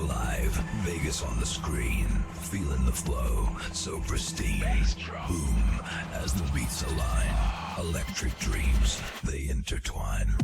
Live, Vegas on the screen, feeling the flow, so pristine. Boom, as the beats align, electric dreams, they intertwine.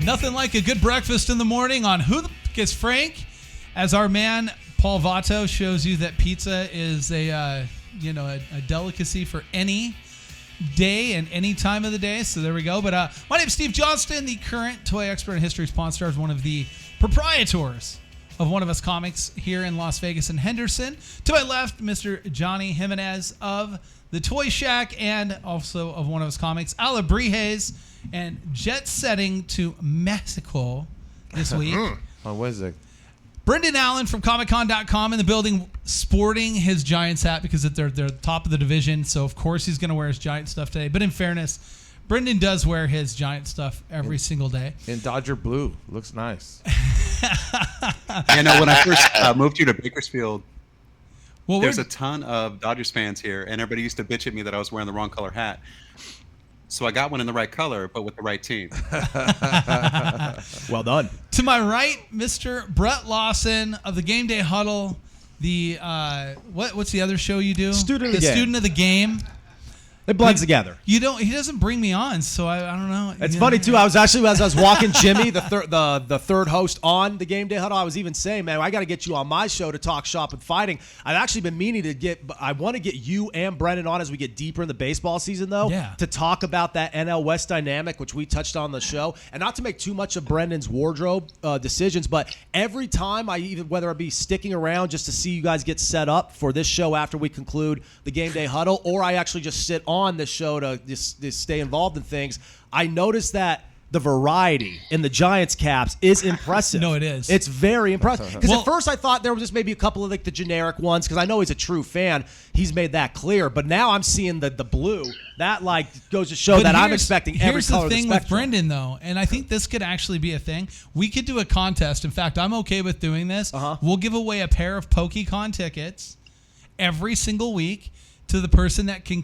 Nothing like a good breakfast in the morning on Who the F*** is Frank, as our man Paul Vato shows you that pizza is a delicacy for any day and any time of the day. So there we go. But my name is Steve Johnston, the current toy expert and history pawn stars, one of the proprietors of One of Us Comics here in Las Vegas and Henderson. To my left, Mr. Johnny Jimenez of the Toy Shack and also of One of Us Comics, Alabrijes, and jet setting to Mexico this week. On Wednesday. Brendan Allen from ComicCon.com in the building, sporting his Giants hat because they're top of the division. So of course he's going to wear his Giant stuff today. But in fairness, Brendan does wear his Giant stuff every single day. In Dodger blue, looks nice. When I first moved here to Bakersfield, there's a ton of Dodgers fans here, and everybody used to bitch at me that I was wearing the wrong color hat. So I got one in the right color, but with the right team. Well done. To my right, Mr. Brett Lawson of the Gameday Huddle. The what's the other show you do? Student of the Game. Student of the Game. It blends together. He doesn't bring me on, so I don't know. It's funny too. I was actually, as I was walking Jimmy, the third host on the Gameday Huddle, I was even saying, man, I got to get you on my show to talk shop and fighting. I've actually been meaning to I want to get you and Brendan on as we get deeper in the baseball season, though, to talk about that NL West dynamic, which we touched on the show, and not to make too much of Brendan's wardrobe decisions, but every time whether it be sticking around just to see you guys get set up for this show after we conclude the Gameday Huddle, or I actually just sit on this show to just stay involved in things, I noticed that the variety in the Giants caps is impressive. No, it is. It's very impressive. Because at first I thought there was just maybe a couple of like the generic ones, because I know he's a true fan. He's made that clear. But now I'm seeing the blue. That like goes to show that I'm expecting every color of the spectrum. Here's the thing with Brendan, though, and I think this could actually be a thing. We could do a contest. In fact, I'm okay with doing this. We'll give away a pair of PokeCon tickets every single week to the person that can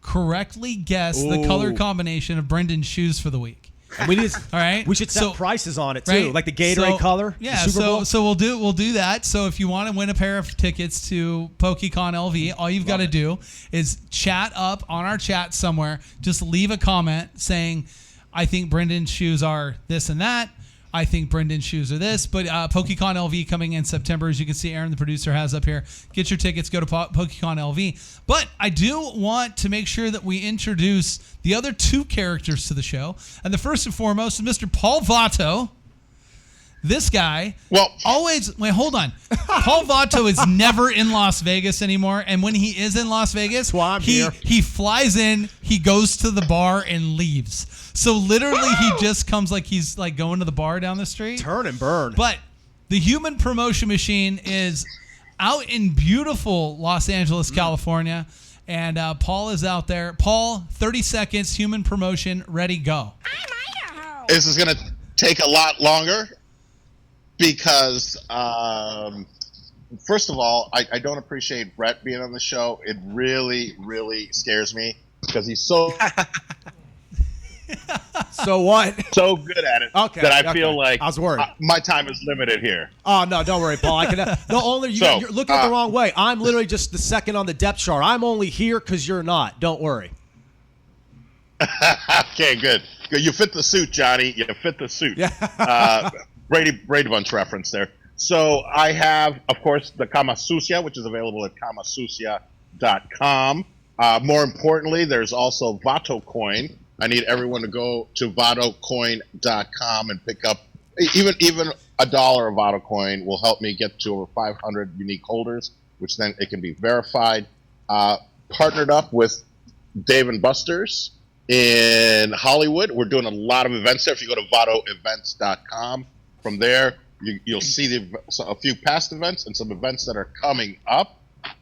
correctly guess the color combination of Brendan's shoes for the week. And we need, all right. We should set prices on it too, like the Gatorade color. Yeah, so we'll do that. So if you want to win a pair of tickets to PokeCon LV, all you've got to do is chat up on our chat somewhere. Just leave a comment saying, "I think Brendan's shoes are this and that. I think Brendan's shoes are this." But PokeCon LV coming in September, as you can see, Aaron, the producer, has up here. Get your tickets. Go to PokeCon LV. But I do want to make sure that we introduce the other two characters to the show. And the first and foremost is Mr. Paul Vato. This guy always... Wait, hold on. Paul Vato is never in Las Vegas anymore. And when he is in Las Vegas, he flies in, he goes to the bar, and leaves. So literally he just comes like he's like going to the bar down the street. Turn and burn. But the human promotion machine is out in beautiful Los Angeles, California. And Paul is out there. Paul, 30 seconds, human promotion, ready, go. This is going to take a lot longer because, first of all, I don't appreciate Brett being on the show. It really, really scares me because he's so... So what? So good at it that I feel like I was worried. My time is limited here. Oh, no, don't worry, Paul. You're looking at the wrong way. I'm literally just the second on the depth chart. I'm only here because you're not. Don't worry. Okay, good. You fit the suit, Johnny. You fit the suit. Brady Bunch reference there. So I have, of course, the Kama Susia, which is available at kamasusia.com. More importantly, there's also Vato Coin. I need everyone to go to vatocoin.com and pick up even $1 of Vato coin will help me get to over 500 unique holders, which then it can be verified. Partnered up with Dave and Buster's in Hollywood. We're doing a lot of events there. If you go to VatoEvents.com, from there you'll see a few past events and some events that are coming up.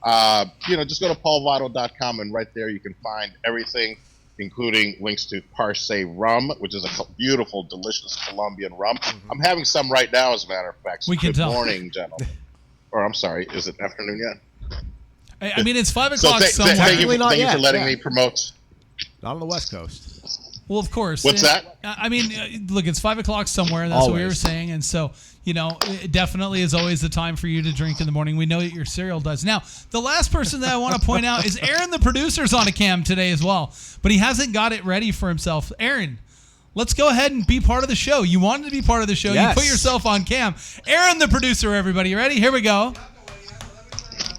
Just go to PaulVato.com, and right there you can find everything, including links to Parse Rum, which is a beautiful, delicious Colombian rum. I'm having some right now, as a matter of fact. So we can tell. Good morning, gentlemen. Or I'm sorry, is it afternoon yet? I mean, it's 5 o'clock somewhere. Thank you for letting me promote. Not on the West Coast. Well, of course. What's that? I mean, look, it's 5 o'clock somewhere, and that's Always. what we were saying. And so, it definitely is always the time for you to drink in the morning. We know that your cereal does. Now, the last person that I want to point out is Aaron, the producer's on a cam today as well, but he hasn't got it ready for himself. Aaron, let's go ahead and be part of the show. You wanted to be part of the show. Yes. You put yourself on cam. Aaron, the producer, everybody. You ready? Here we go.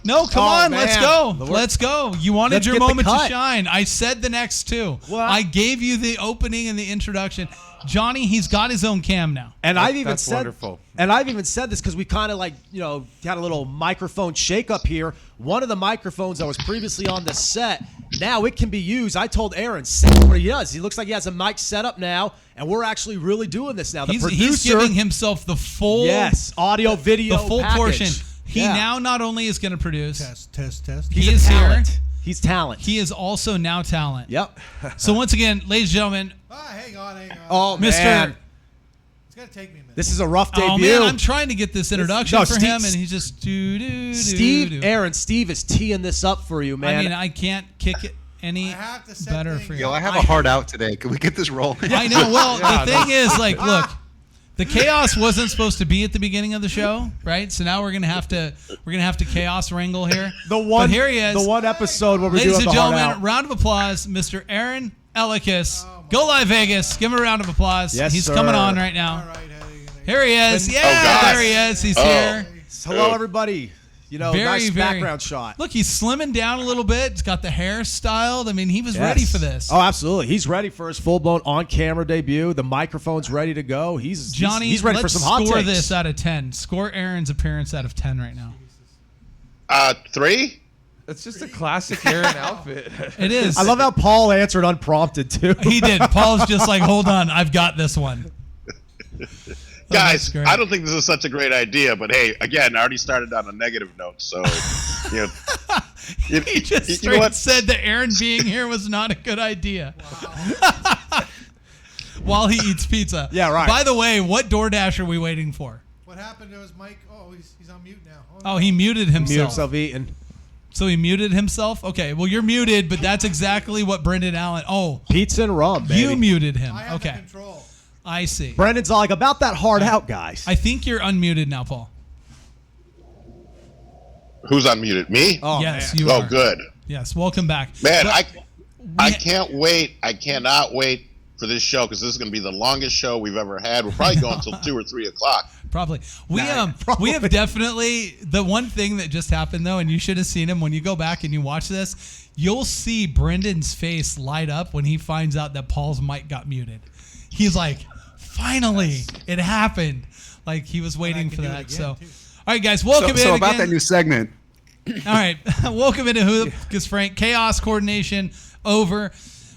No, come on, man. let's go. Let's go. You wanted Let's your get the moment to cut. shine. I said the next two. Well, I gave you the opening and the introduction. Johnny, he's got his own cam now. And I've even That's said, wonderful. And I've even said this because we kind of had a little microphone shakeup here. One of the microphones that was previously on the set, now it can be used. I told Aaron, see what he does. He looks like he has a mic set up now, and we're actually really doing this now. The He's producer, giving himself the full audio, video, the full package. portion. He Yeah. now not only is going to produce, Test. he He's is a here. talent. He's talent. He is also now talent. Yep. So once again, ladies and gentlemen, Hang on. Oh, Mr. man. It's going to take me a minute. This is a rough debut. Oh man, I'm trying to get this introduction No, for Steve- him, and he's just Steve, Aaron, Steve is teeing this up for you, man. I mean, I can't kick it any I have to set better things for you. Yo, I have a heart out today. Can we get this rolling? I know. Well, the thing is, look, the chaos wasn't supposed to be at the beginning of the show, right? So now we're gonna have to chaos wrangle here. But here he is, The one episode where we ladies do and have the heart gentlemen. out. Round of applause, Mr. Aron Elekes. Go Live Vegas. Give him a round of applause. Yes, He's sir. coming on right now. All right, Here he is. Yeah, gosh. there he is. He's here. Hello, everybody. Nice background shot. Look, he's slimming down a little bit. He's got the hair styled. I mean, he was ready for this. Oh, absolutely. He's ready for his full-blown on-camera debut. The microphone's ready to go. He's ready for some hot score takes. this out of 10. Score Aaron's appearance out of 10 right now. 3. It's just a classic Aaron outfit. It is. I love how Paul answered unprompted, too. He did. Paul's just like, hold on, I've got this one. Guys, great. I don't think this is such a great idea, but hey, again, I already started on a negative note, so He just straight said that Aaron being here was not a good idea. While he eats pizza. Yeah, right. By the way, what DoorDash are we waiting for? What happened to his mic? Oh, he's on mute now. Oh, he muted Mute himself. himself eating. So he muted himself? Okay, well, you're muted, but that's exactly what Brendan Allen... Oh, Pizza and rum, baby. you muted him. I have the Okay, control. I see. Brendan's all like, about that hard out, guys. I think you're unmuted now, Paul. Who's unmuted? Me? Oh, Yes, man. you are. Good. Yes, welcome back. Man, But I can't wait. I cannot wait for this show because this is going to be the longest show we've ever had. We're probably going until 2 or 3 o'clock. Probably. We probably. have definitely the one thing that just happened though, and you should have seen him when you go back and you watch this. You'll see Brendan's face light up when he finds out that Paul's mic got muted. He's like, "Finally, it happened!" Like he was waiting for that. So, all right, guys, welcome in So about again. that new segment. All right, welcome into Who Because Frank Chaos Coordination over.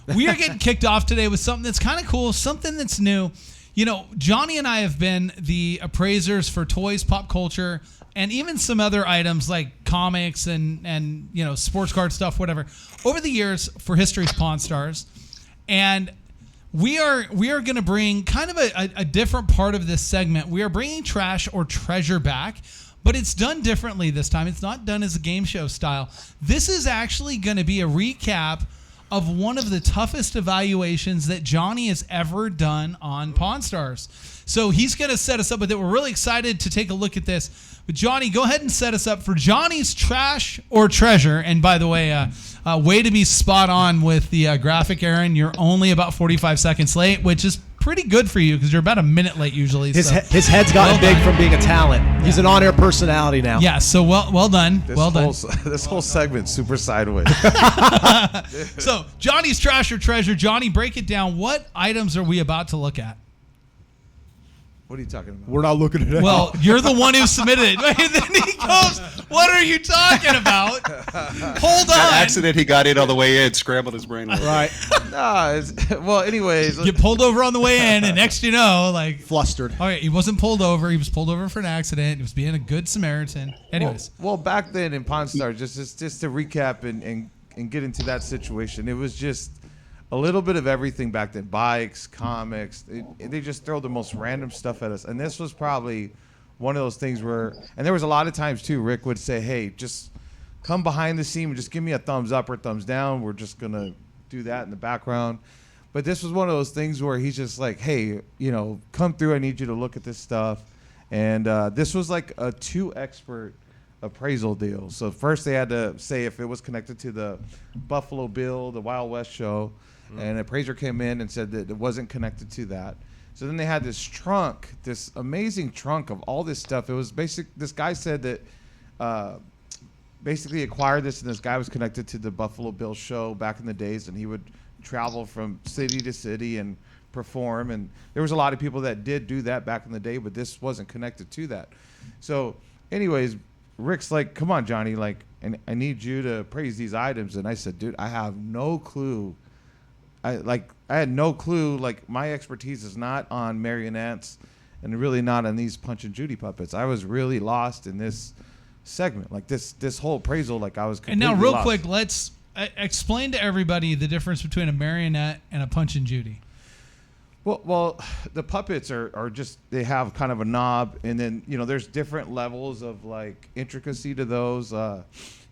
We are getting kicked off today with something that's kind of cool, something that's new. You know, Johnny and I have been the appraisers for toys, pop culture, and even some other items like comics and you know, sports card stuff, whatever, over the years for History's Pawn Stars. And we are going to bring kind of a different part of this segment. We are bringing trash or treasure back, but it's done differently this time. It's not done as a game show style. This is actually going to be a recap of one of the toughest evaluations that Johnny has ever done on Pawn Stars. So he's going to set us up with it. We're really excited to take a look at this. But Johnny, go ahead and set us up for Johnny's trash or treasure. And by the way, way to be spot on with the graphic, Aaron. You're only about 45 seconds late, which is pretty good for you because you're about a minute late usually. His Well head's gotten big done. from being a talent. He's an on-air personality now. Yeah, so well done. Well done. This whole segment's super sideways. So Johnny's trash or treasure. Johnny, break it down. What items are we about to look at? What are you talking about? We're not looking at it. Well, you're the one who submitted it. And then he goes, "What are you talking about?" Hold on. That accident, he got in on the way in, scrambled his brain. Right. Well, anyways. Get pulled over on the way in, and next you know, like Flustered. all right, he wasn't pulled over. He was pulled over for an accident. He was being a good Samaritan. Anyways, Well, back then in Pawn Stars, just to recap and get into that situation, it was just a little bit of everything back then. Bikes, comics. They just throw the most random stuff at us. And this was probably one of those things where, and there was a lot of times too, Rick would say, hey, just come behind the scene and just give me a thumbs up or thumbs down. We're just going to do that in the background. But this was one of those things where he's just like, hey, come through. I need you to look at this stuff. And this was like a 2 expert appraisal deal. So first they had to say if it was connected to the Buffalo Bill, the Wild West show. And an appraiser came in and said that it wasn't connected to that. So then they had this trunk, this amazing trunk of all this stuff. It was this guy said that basically acquired this, and this guy was connected to the Buffalo Bill show back in the days, and he would travel from city to city and perform. And there was a lot of people that did do that back in the day, but this wasn't connected to that. So anyways, Rick's like, come on, Johnny, like, and I need you to appraise these items. And I said, dude, I have no clue. I had no clue. Like, my expertise is not on marionettes and really not on these Punch and Judy puppets. I was really lost in this segment. Like, this whole appraisal, like, I was completely and now real lost. quick, let's explain to everybody the difference between a marionette and a Punch and Judy. Well, the puppets are just, they have kind of a knob, and then, there's different levels of, like, intricacy to those. A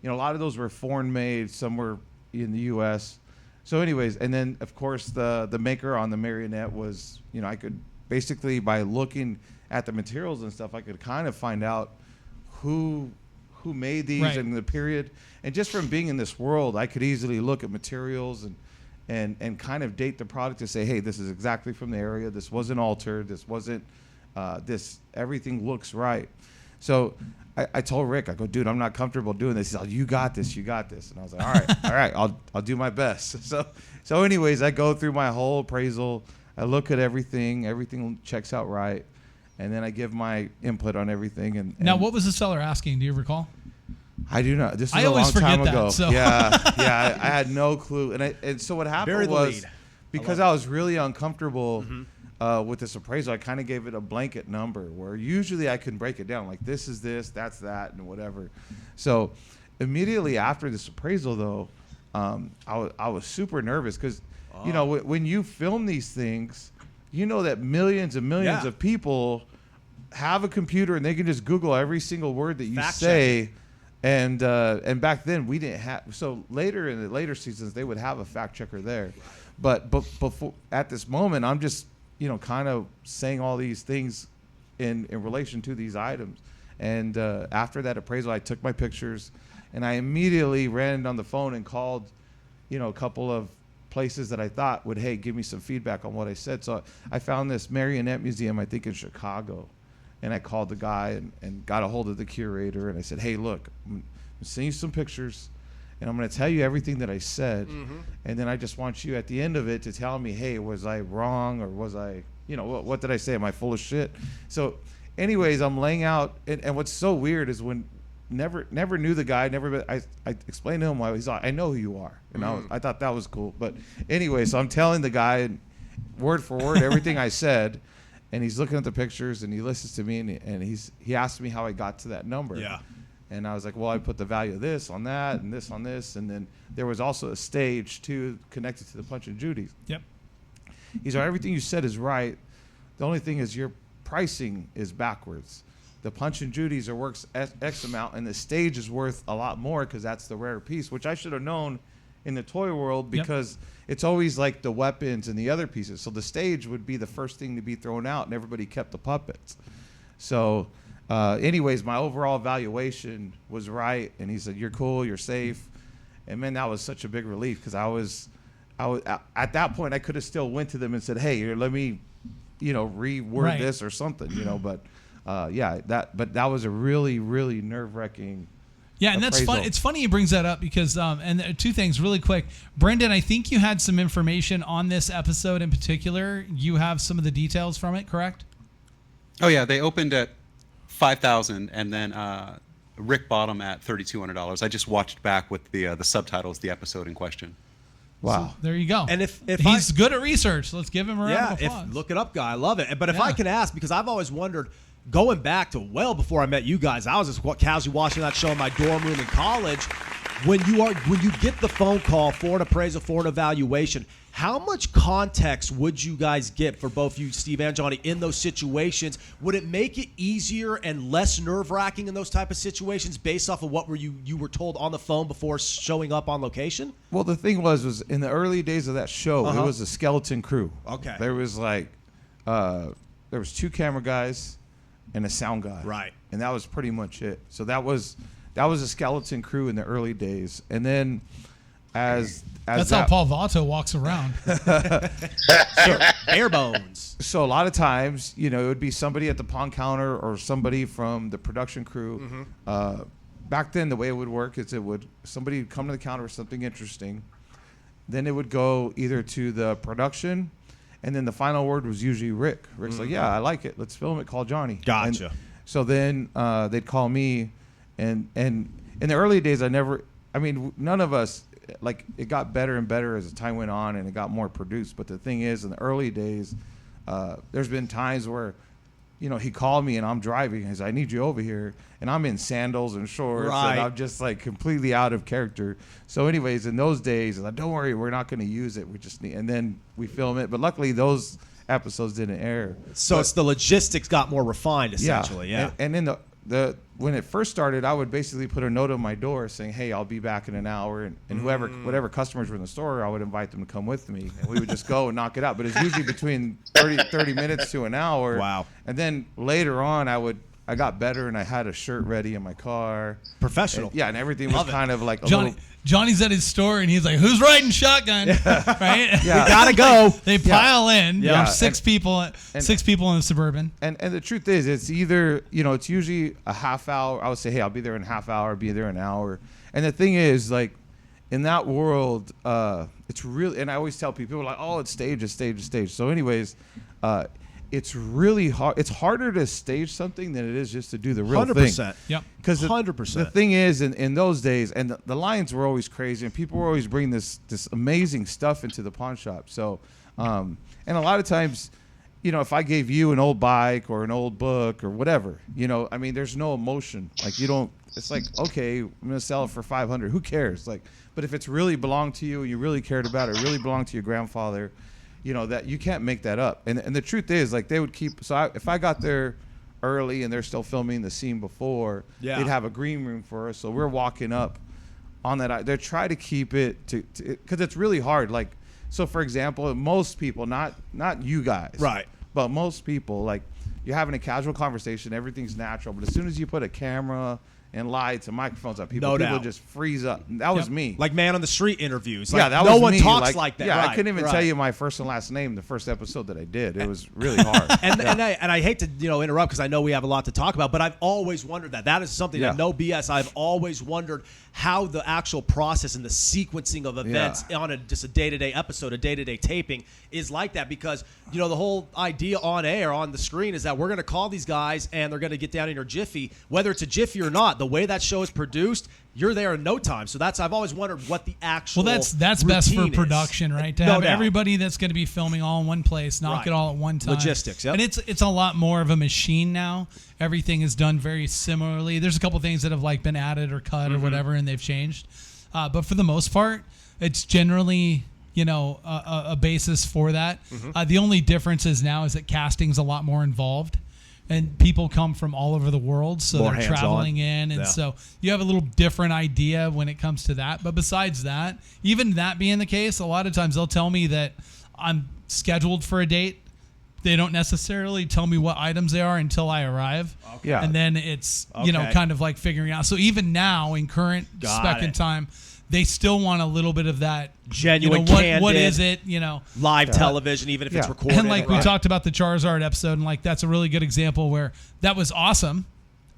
lot of those were foreign made, some were in the U.S. So anyways, and then, of course, the maker on the marionette was, I could basically, by looking at the materials and stuff, I could kind of find out who made these right. in the period. And just from being in this world, I could easily look at materials and kind of date the product to say, hey, this is exactly from the area. This wasn't altered. This wasn't everything looks right. So I told Rick, I go, dude, I'm not comfortable doing this. He's like, you got this. And I was like, all right, I'll do my best. So anyways, I go through my whole appraisal. I look at everything checks out right. And then I give my input on everything. And now, what was the seller asking? Do you recall? I do not. This was I a always long time forget that, ago. so. Yeah, I had no clue. And so what happened was, because I was really uncomfortable with this appraisal, I kind of gave it a blanket number where usually I can break it down. Like, this is this, that's that, and whatever. So immediately after this appraisal, though, I was super nervous because, when you film these things, that millions and millions of people have a computer and they can just Google every single word that you say. And back then we didn't have. So later in the later seasons they would have a fact checker there, but before, at this moment, I'm just kind of saying all these things in relation to these items. And after that appraisal, I took my pictures, and I immediately ran on the phone and called, a couple of places that I thought would, hey, give me some feedback on what I said. So I found this marionette museum, I think in Chicago. And I called the guy and got a hold of the curator, and I said, hey, look, I'm going to send you some pictures, and I'm going to tell you everything that I said. And then I just want you at the end of it to tell me, hey, was I wrong, or was I, what did I say? Am I full of shit? So anyways, I'm laying out, and what's so weird is when never knew the guy, I explained to him, he's like, I know who you are. And I thought that was cool. But anyway, so I'm telling the guy word for word everything I said. And he's looking at the pictures, and he listens to me, and he asked me how I got to that number. Yeah. And I was like, well, I put the value of this on that, and this on this, and then there was also a stage too connected to the Punch and Judy's. Yep. He's like, everything you said is right. The only thing is your pricing is backwards. The Punch and Judy's are worth X amount, and the stage is worth a lot more because that's the rare piece, which I should have known in the toy world because it's always like the weapons and the other pieces. So the stage would be the first thing to be thrown out, and everybody kept the puppets. So anyways, my overall valuation was right, and he said, you're cool, you're safe. And man, that was such a big relief because I was at that point, I could have still went to them and said, hey, here, let me reword this or something, but that was a really, really nerve-wracking Yeah, and that's fun. It's funny he brings that up because, and two things really quick. Brendan, I think you had some information on this episode in particular. You have some of the details from it, correct? Oh yeah, they opened at $5,000, and then Rick bought them at $3,200. I just watched back with the subtitles, the episode in question. Wow. So there you go. And if he's good at research, let's give him a round of applause. Look it up, guy. I love it. But if I can ask, because I've always wondered, going back to well before I met you guys, I was just casually watching that show in my dorm room in college. When you get the phone call for an appraisal, for an evaluation, how much context would you guys get for both you, Steve and Johnny, in those situations? Would it make it easier and less nerve-wracking in those type of situations based off of what you were told on the phone before showing up on location? Well, the thing was in the early days of that show, it was a skeleton crew. Okay. There was there was 2 camera guys and a sound guy. Right. And that was pretty much it. So that was a skeleton crew in the early days. And then as that's how Paul Vato walks around. Bare bones. So a lot of times, it would be somebody at the pawn counter or somebody from the production crew. Back then, the way it would work is somebody would come to the counter with something interesting. Then it would go either to the production, and then the final word was usually Rick. Rick's like, yeah, I like it. Let's film it. Call Johnny. Gotcha. And so then they'd call me, and in the early days, none of us, it got better and better as the time went on, and it got more produced. But the thing is, in the early days, there's been times where, he called me and I'm driving. He's like, I need you over here. And I'm in sandals and shorts. Right. And I'm just completely out of character. So anyways, in those days, I'm like, don't worry, we're not going to use it. We just need, and then we film it. But luckily those episodes didn't air. So it's the logistics got more refined essentially. Yeah. And in when it first started, I would basically put a note on my door saying, hey, I'll be back in an hour. And whatever customers were in the store, I would invite them to come with me. And we would just go and knock it out. But it's usually between 30 minutes to an hour. Wow. And then later on, I got better, and I had a shirt ready in my car. Professional. And everything was kind of like Johnny's at his store, and he's like, who's riding shotgun? Right? Yeah. We gotta go. They pile in. Yeah. There's six people in the Suburban. And the truth is, it's either, it's usually a half hour. I would say, hey, I'll be there in a half hour, be there in an hour. And the thing is, in that world, it's really, and I always tell people, like, oh, it's stage. So anyways, it's really hard. It's harder to stage something than it is just to do the real 100%. thing. Yep. Because 100%. The thing is, in those days, and the lines were always crazy, and people were always bringing this amazing stuff into the pawn shop. So, and a lot of times, if I gave you an old bike or an old book or whatever, there's no emotion. You don't. It's like, okay, I'm gonna sell it for $500. Who cares? But if it's really belonged to you, and you really cared about it, really belonged to your grandfather. That you can't make that up. And the truth is, they would keep. So if I got there early and they're still filming the scene before, they'd have a green room for us. So we're walking up on that. They try to keep it because it's really hard. So for example, most people, not you guys, right? But most people, you're having a casual conversation, everything's natural. But as soon as you put a camera and lights and microphones up, people just freeze up. That was me. Like man on the street interviews. That was no me. one talks like that. Yeah, right, I couldn't even tell you my first and last name the first episode that I did. It was really hard. and I hate to interrupt because I know we have a lot to talk about, but I've always wondered that is something that no BS. I've always wondered how the actual process and the sequencing of events on just a day-to-day episode, a day-to-day taping is like that because the whole idea on air on the screen is that we're going to call these guys and they're going to get down in your jiffy, whether it's a jiffy or not. The way that show is produced, you're there in no time. So I've always wondered what the actual that's best for production, right? To have doubt. everybody that's going to be filming all in one place, knock it all at one time. Logistics, yep. And it's a lot more of a machine now. Everything is done very similarly. There's a couple things that have been added or cut or whatever, and they've changed. But for the most part, it's generally a basis for that. The only difference is now is that casting's a lot more involved. And people come from all over the world, so more they're traveling in. And so you have a little different idea when it comes to that. But besides that, even that being the case, a lot of times they'll tell me that I'm scheduled for a date. They don't necessarily tell me what items they are until I arrive. Okay. Yeah. And then it's, kind of figuring out. So even now in current spec and time, they still want a little bit of that genuine, candid, what is it, live television, even if it's recorded. And we talked about the Charizard episode, and that's a really good example where that was awesome,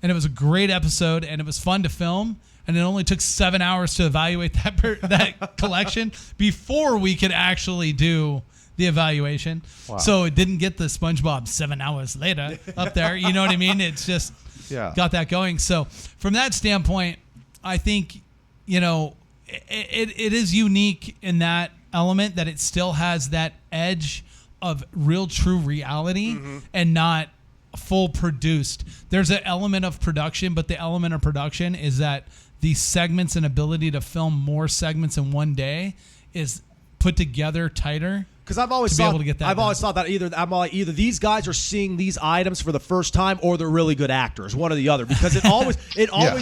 and it was a great episode, and it was fun to film, and it only took 7 hours to evaluate that collection before we could actually do the evaluation. Wow. So it didn't get the SpongeBob 7 hours later up there. You know what I mean? It's just got that going. So from that standpoint, I think, it is unique in that element that it still has that edge of real true reality and not full produced. There's an element of production, but the element of production is that the segments and ability to film more segments in one day is put together tighter. Because I've always thought that either these guys are seeing these items for the first time or they're really good actors, one or the other. Because it always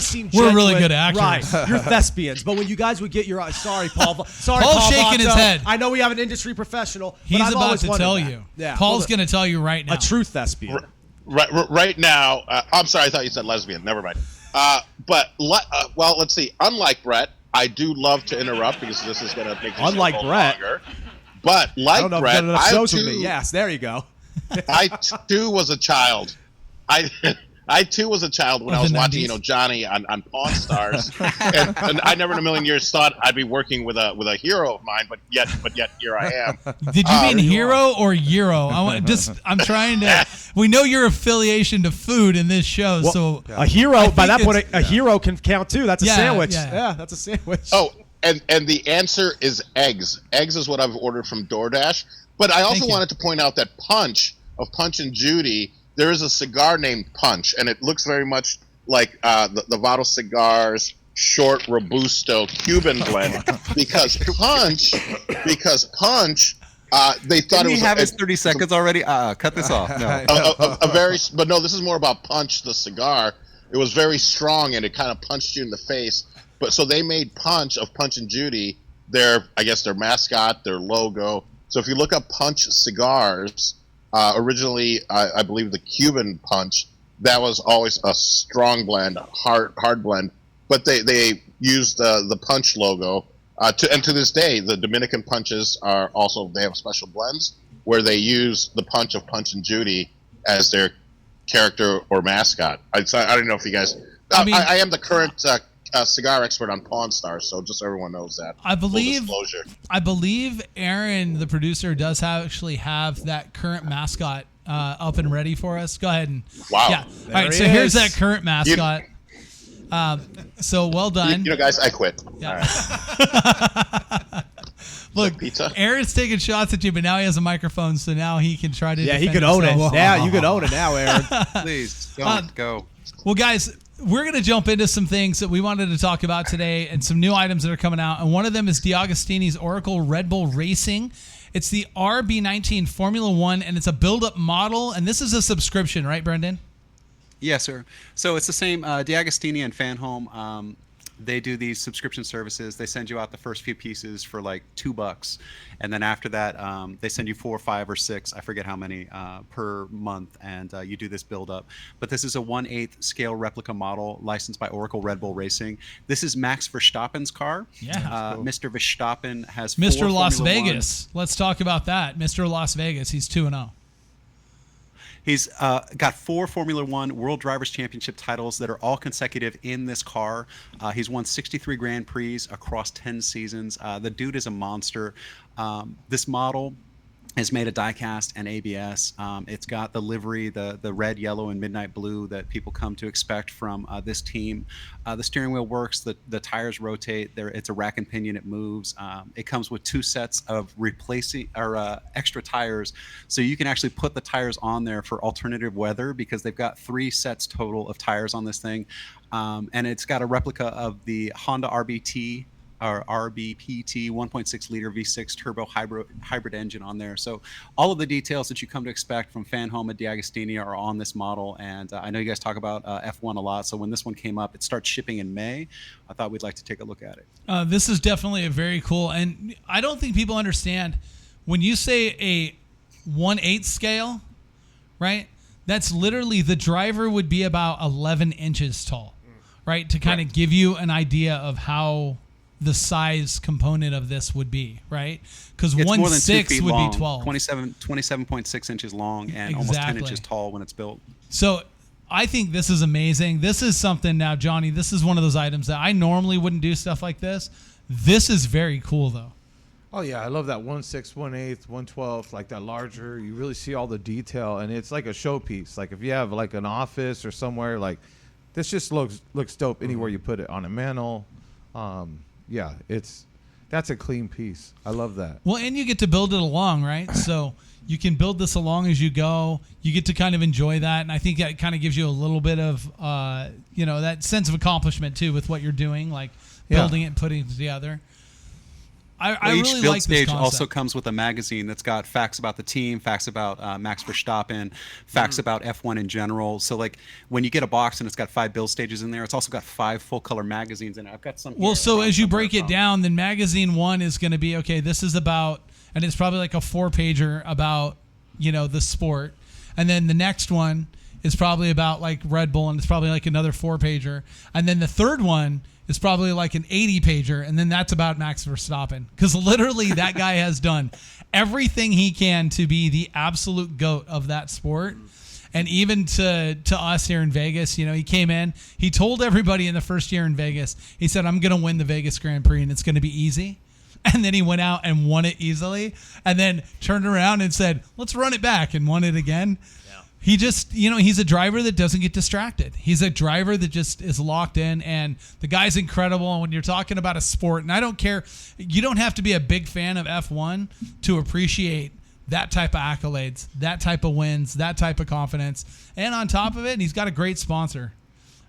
seemed we're genuine. really good actors, right? You're thespians. But when you guys would get your sorry, Paul, Paul's shaking his head. I know we have an industry professional. He's but about to tell that. you. Yeah, Paul's going to tell you right now. A true thespian. Right now. I'm sorry, I thought you said lesbian. Never mind. Let's see. Unlike Brett, I do love to interrupt because this is going to make this Unlike Brett. longer. But like Brett, I too. Yes, there you go. I too was a child. I too was a child when I was watching, Johnny on Pawn Stars, and I never in a million years thought I'd be working with a hero of mine, but yet here I am. Did you mean hero or Euro? I'm trying to. We know your affiliation to food in this show, so a hero by that point, a hero can count too. That's a sandwich. Yeah, that's a sandwich. Oh, and the answer is eggs. Eggs is what I've ordered from DoorDash. But I also wanted to point out that Punch and Judy. There is a cigar named Punch, and it looks very much like the Vato Cigars short Robusto Cuban blend. because Punch, they thought it was. Did he have his 30 seconds already? Cut this off. No. But no, this is more about Punch the cigar. It was very strong, and it kind of punched you in the face. But so they made Punch and Judy their mascot, their logo. So if you look up Punch cigars. Originally, I believe the Cuban Punch, that was always a strong blend, hard blend. But they used the Punch logo. To this day, the Dominican Punches are also, they have special blends where they use the Punch of Punch and Judy as their character or mascot. I don't know if you guys... I am the current cigar expert on Pawn Stars, so just so everyone knows that. I believe Aaron, the producer, does actually have that current mascot up and ready for us. Go ahead and wow. All right, so here's that current mascot. So well done. Guys, I quit. Yeah. Right. Look, pizza? Aaron's taking shots at you, but now he has a microphone, so now he can try to. Yeah, he can own it. Yeah, you can own it now, Aaron. Please don't go. Well, guys, we're going to jump into some things that we wanted to talk about today and some new items that are coming out. And one of them is Agostini's Oracle Red Bull Racing. It's the RB19 Formula One, and it's a build-up model. And this is a subscription, right, Brendan? Yes, sir. So it's the same. Agostini and FanHome, they do these subscription services. They send you out the first few pieces for like $2, and then after that, they send you 4, 5, or 6. I forget how many per month, and you do this build up. But this is a 1/8 scale replica model licensed by Oracle Red Bull Racing. This is Max Verstappen's car. Yeah, cool. Mr. Verstappen has Mr. Las Formula Vegas. Let's talk about that. Mr. Las Vegas. He's 2-0. He's got 4 Formula One World Drivers' Championship titles that are all consecutive in this car. He's won 63 Grand Prix across 10 seasons. The dude is a monster. This model is made of diecast and ABS. It's got the livery, the red, yellow, and midnight blue that people come to expect from this team. The steering wheel works. The tires rotate. It's a rack and pinion. It moves. It comes with 2 sets of extra tires, so you can actually put the tires on there for alternative weather because they've got 3 sets total of tires on this thing, and it's got a replica of the Honda RBT. Our RBPT 1.6 liter V6 turbo hybrid engine on there. So all of the details that you come to expect from FanHome and Agostini are on this model. And I know you guys talk about F1 a lot. So when this one came up, it starts shipping in May. I thought we'd like to take a look at it. This is definitely a very cool. And I don't think people understand when you say a 1/8 scale, right? That's literally the driver would be about 11 inches tall, right? To kind of give you an idea of how the size component of this would be, right? Because 1/6 would long, be 12. 27.6 inches long and almost 10 inches tall when it's built. So I think this is amazing. This is something now, Johnny, this is one of those items that I normally wouldn't do stuff like this. This is very cool, though. Oh yeah, I love that 1/6, 1/8, 1/12, like that larger. You really see all the detail, and it's like a showpiece. Like if you have like an office or somewhere, like this just looks dope anywhere you put it, on a mantle. Yeah, that's a clean piece. I love that. Well, and you get to build it along, right? So you can build this along as you go. You get to kind of enjoy that, and I think that kind of gives you a little bit of that sense of accomplishment too with what you're doing, like building it and putting it together. I each really build like stage this concept. also comes with a magazine that's got facts about the team, facts about Max Verstappen, facts about F1 in general. So like when you get a box and it's got 5 build stages in there, it's also got 5 full color magazines in it. I've got some. Well, so as you break it down, then magazine 1 is going to be, okay, this is about, and it's probably like a 4-pager about, the sport. And then the next one is probably about like Red Bull, and it's probably like another 4-pager. And then the third one is probably like an 80-pager, and then that's about Max Verstappen. Because literally that guy has done everything he can to be the absolute GOAT of that sport. And even to us here in Vegas, he came in, he told everybody in the first year in Vegas, he said, I'm going to win the Vegas Grand Prix, and it's going to be easy. And then he went out and won it easily, and then turned around and said, let's run it back, and won it again. He just, he's a driver that doesn't get distracted. He's a driver that just is locked in, and the guy's incredible. And when you're talking about a sport, and I don't care, you don't have to be a big fan of F1 to appreciate that type of accolades, that type of wins, that type of confidence. And on top of it, he's got a great sponsor.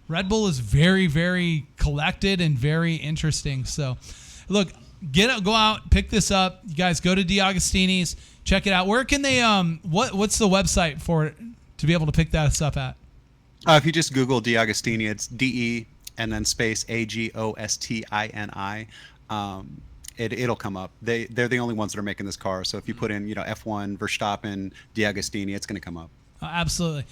Red Bull is very, very collected and very interesting. So, look, go out, pick this up. You guys go to Agostini's, check it out. Where can they, what's the website for it? To be able to pick that up at? If you just Google Agostini, it's DE and then space AGOSTINI. It'll come up. They're the only ones that are making this car. So if you put in F1 Verstappen Agostini, it's going to come up. Absolutely.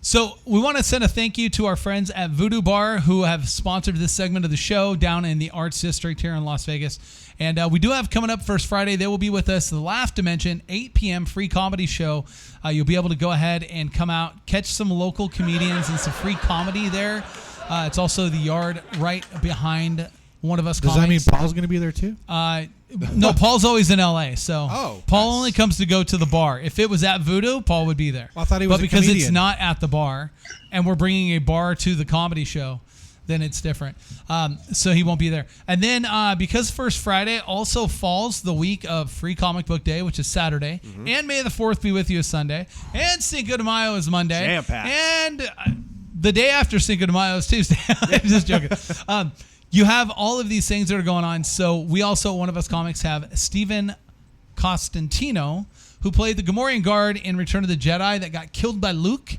So we want to send a thank you to our friends at Voodoo Bar who have sponsored this segment of the show down in the Arts District here in Las Vegas. And we do have coming up First Friday, they will be with us, The Laugh Dimension, 8 p.m. free comedy show. You'll be able to go ahead and come out, catch some local comedians and some free comedy there. It's also the yard right behind One of Us Does Comics. that mean Paul's going to be there too? No, Paul's always in L.A., so Paul only comes to go to the bar. If it was at Voodoo, Paul would be there. Well, I thought he was but because it's not at the bar, and we're bringing a bar to the comedy show, then it's different. So he won't be there. And then because First Friday also falls the week of Free Comic Book Day, which is Saturday, and May the 4th be with you is Sunday, and Cinco de Mayo is Monday, Jam-packed. and the day after Cinco de Mayo is Tuesday. I'm just joking. You have all of these things that are going on. So we also, One of Us Comics, have Stephen Costantino, who played the Gamorrean guard in Return of the Jedi that got killed by Luke.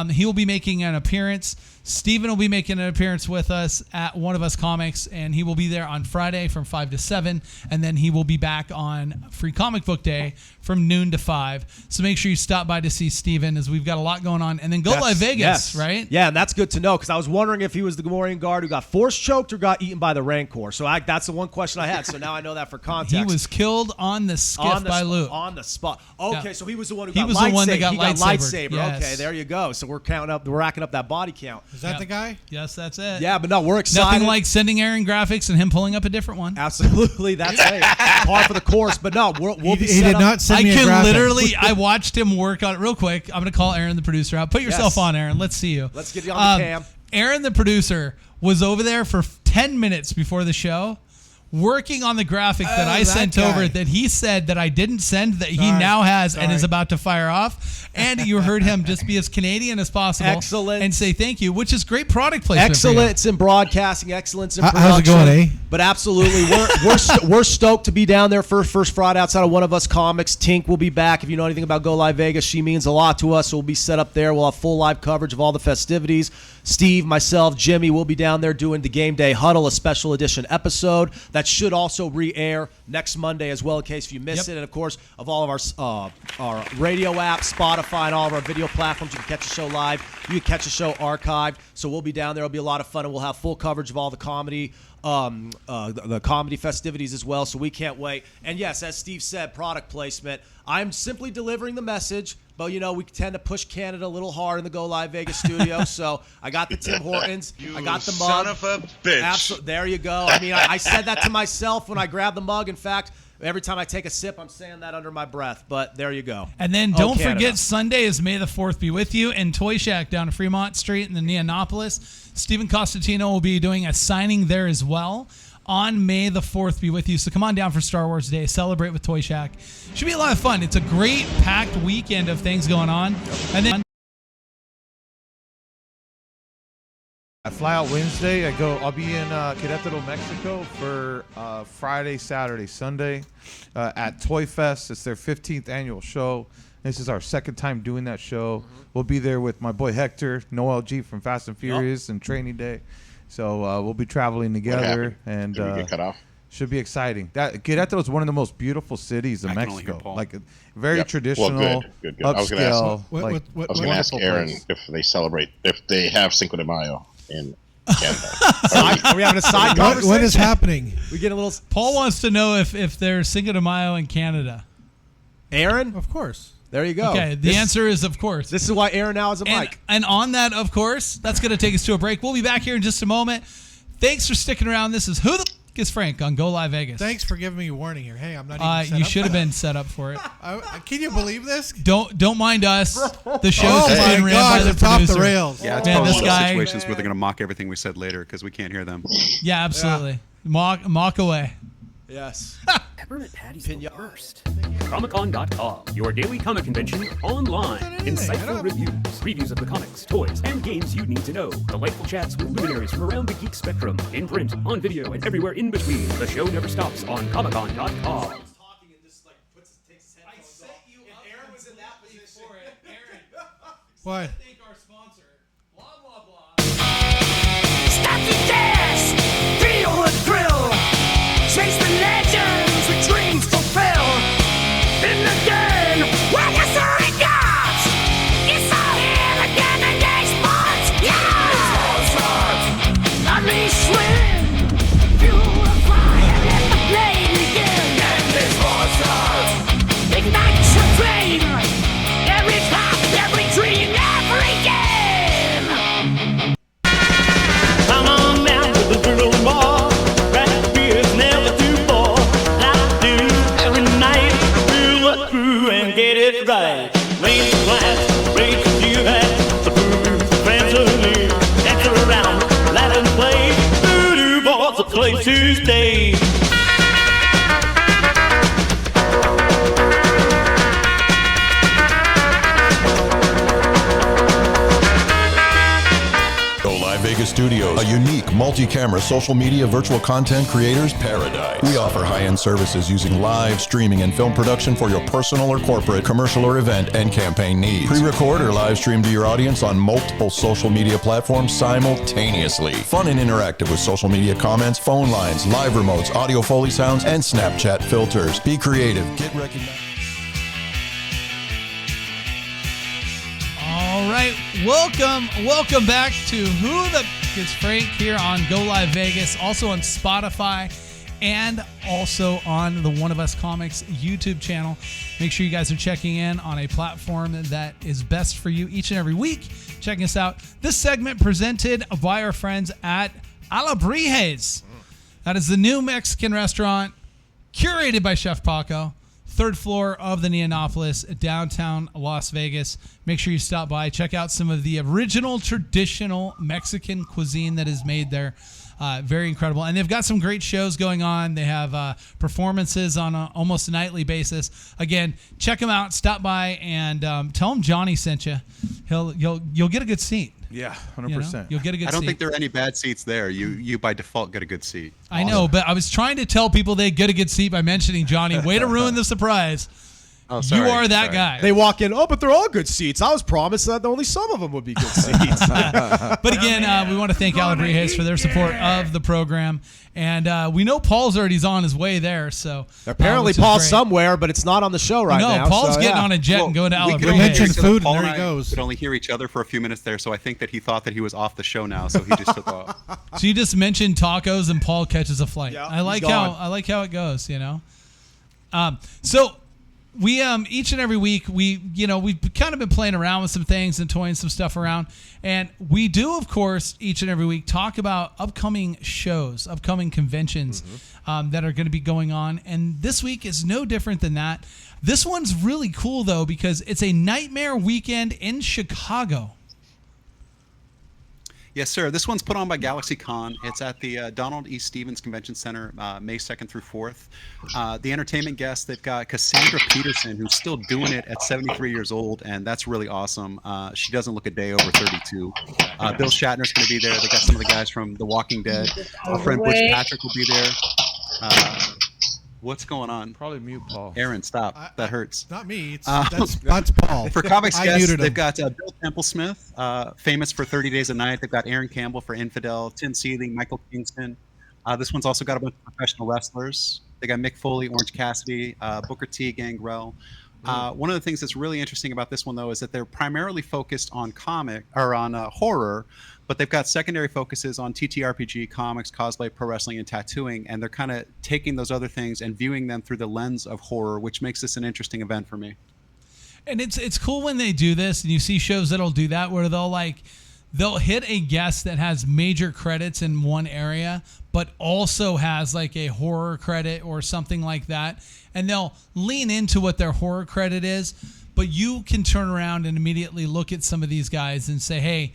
He will be making an appearance. Stephen will be making an appearance with us at One of Us Comics, and he will be there on Friday from 5 to 7, and then he will be back on Free Comic Book Day from noon to 5. So make sure you stop by to see Stephen, as we've got a lot going on. And then GoLiveVegas, right? Yeah, and that's good to know, because I was wondering if he was the Gamorrean guard who got force choked or got eaten by the Rancor. So that's the one question I had. So now I know that for context. He was killed on the skiff by Luke. On the spot. Okay, so he was the one who he got was lightsaber. the one that got he got lightsabered. lightsaber. Yes. Okay, there you go. So we're racking up that body count. Is that the guy? Yes, that's it. Yeah, but no, we're excited. Nothing like sending Aaron graphics and him pulling up a different one. Absolutely, that's par for the course. But no, we'll be He did not send me a graphic. I watched him work on it real quick. I'm going to call Aaron, the producer, out. Put yourself on, Aaron. Let's see you. Let's get you on the cam. Aaron, the producer, was over there for 10 minutes before the show, working on the graphic that I sent over that he said that I didn't send, that he now has and is about to fire off. And you heard him just be as Canadian as possible. Excellent. And say thank you, which is great product placement. Excellence in broadcasting, excellence in production. How's it going, eh? But absolutely, we're stoked to be down there for First Friday outside of One of Us Comics. Tink will be back. If you know anything about GoLiveVegas, she means a lot to us. So we'll be set up there. We'll have full live coverage of all the festivities. Steve, myself, Jimmy will be down there doing the Gameday Huddle, a special edition episode that should also re-air next Monday as well, in case you miss it. And of course, of all of our radio apps, Spotify, and all of our video platforms, you can catch the show live. You can catch the show archived. So we'll be down there. It'll be a lot of fun, and we'll have full coverage of all the comedy. The comedy festivities as well, so we can't wait. And yes, as Steve said, product placement. I'm simply delivering the message, but we tend to push Canada a little hard in the GoLiveVegas studio. So I got the Tim Hortons, I got the mug. Son of a bitch! There you go. I mean, I said that to myself when I grabbed the mug. In fact, Every time I take a sip, I'm saying that under my breath. But there you go. And then don't forget, Sunday is May the 4th be with you in Toy Shack down at Fremont Street in the Neonopolis. Stephen Costantino will be doing a signing there as well on May the 4th be with you. So come on down for Star Wars Day. Celebrate with Toy Shack. Should be a lot of fun. It's a great packed weekend of things going on. And then I fly out Wednesday. I'll be in Querétaro, Mexico for Friday, Saturday, Sunday at Toy Fest. It's their 15th annual show. This is our second time doing that show. We'll be there with my boy Hector, Noel G from Fast and Furious and Training Day. So we'll be traveling together, and Did we get cut off? should be exciting. Querétaro is one of the most beautiful cities in Mexico. Like very traditional, well, good. upscale. I was going to ask Aaron place. if they celebrate, if they have Cinco de Mayo in Canada. Are we having a side conversation? What is happening? We get a little. Paul wants to know if there's Cinco de Mayo in Canada. Aaron? Of course. There you go. Okay, the answer is of course. This is why Aaron now is a mic. And on that, of course, that's going to take us to a break. We'll be back here in just a moment. Thanks for sticking around. This is Who the is Frank on GoLiveVegas. Thanks for giving me a warning here. Hey, I'm not even set you up should have for that. been set up for it. Can you believe this? Don't mind us. The show's Oh just my being ran gosh, by the it's off the producer. rails. Yeah, it's Man, probably this one of those guy- situations where they're going to mock everything we said later because we can't hear them. Yeah, absolutely. Mock away. Yes. Peppermint patties the worst. Comic-Con.com, your daily comic convention online. Insightful reviews, previews of the comics, toys, and games you need to know. Delightful chats with luminaries from around the geek spectrum. In print, on video, and everywhere in between. The show never stops on Comic-Con.com. What? Stop the dash! Feel the thrill! Chase the legends the dreams fulfill! In the game, where you saw it gods! It's all here again in sports! Yeah! Unleash wind! Fuel the fire and let the flame begin! And this monsters! Ignite your flame! Every path, every dream, every game! Come on down to the drill bar. Craft beer's never too far. Like do every night. Fill the crew and get it right. Raise the glass, raise the you hat. The booze, the friends are near. Dance around, let them play. Voodoo Boys, a place to stay. GoLiveVegas Studios, a unique multi-camera social media virtual content creators paradise. We offer high-end services using live streaming and film production for your personal or corporate, commercial or event and campaign needs. Pre-record or live stream to your audience on multiple social media platforms simultaneously. Fun and interactive with social media comments, phone lines, live remotes, audio Foley sounds, and Snapchat filters. Be creative. Get recognized. All right, welcome back to Who the is Frank here on GoLiveVegas, also on Spotify and also on the One of Us Comics YouTube channel. Make sure you guys are checking in on a platform that is best for you each and every week. Checking us out. This segment presented by our friends at Alabrijes. That is the new Mexican restaurant curated by Chef Paco. Third floor of the Neonopolis, downtown Las Vegas. Make sure you stop by. Check out some of the original traditional Mexican cuisine that is made there. Very incredible. And they've got some great shows going on. They have performances on almost a nightly basis. Again, check them out. Stop by and tell them Johnny sent you. You'll get a good seat. Yeah, 100%. You'll get a good seat. I don't think there are any bad seats there. You by default get a good seat. I know, but I was trying to tell people they get a good seat by mentioning Johnny. Way to ruin the surprise. Oh, sorry, you are that guy. They walk in, but they're all good seats. I was promised that only some of them would be good seats. But again, we want to thank Alabrijes for their support of the program. And we know Paul's already on his way there. So apparently Paul's somewhere, but it's not on the show right now. No, Paul's getting on a jet and going to We Alabrijes. mentioned food, Paul and there and he I goes. could only hear each other for a few minutes there, so I think that he thought that he was off the show now, so he just took off. So you just mentioned tacos and Paul catches a flight. Yeah, I like he's gone. how it goes, you know. So we each and every week we've kind of been playing around with some things and toying some stuff around, and we do, of course, each and every week talk about upcoming shows, upcoming conventions that are going to be going on, and this week is no different than that. This one's really cool though because it's a Nightmare Weekend in Chicago. Yes, sir. This one's put on by GalaxyCon. It's at the Donald E. Stevens Convention Center, May 2nd through 4th. The entertainment guests, they've got Cassandra Peterson, who's still doing it at 73 years old, and that's really awesome. She doesn't look a day over 32. Bill Shatner's going to be there. They got some of the guys from The Walking Dead. Our friend Butch Patrick will be there. What's going on? Probably mute Paul. Aaron, stop. That hurts. Not me. That's Paul. For comics guests, they've got Bill Templesmith, famous for 30 Days a Night. They've got Aaron Campbell for Infidel, Tim Seeley, Michael Kingston. This one's also got a bunch of professional wrestlers. They got Mick Foley, Orange Cassidy, Booker T, Gangrel. One of the things that's really interesting about this one, though, is that they're primarily focused on horror, but they've got secondary focuses on TTRPG, comics, cosplay, pro wrestling, and tattooing, and they're kind of taking those other things and viewing them through the lens of horror, which makes this an interesting event for me. And it's cool when they do this, and you see shows that'll do that, where they'll hit a guest that has major credits in one area, but also has like a horror credit or something like that, and they'll lean into what their horror credit is, but you can turn around and immediately look at some of these guys and say, hey,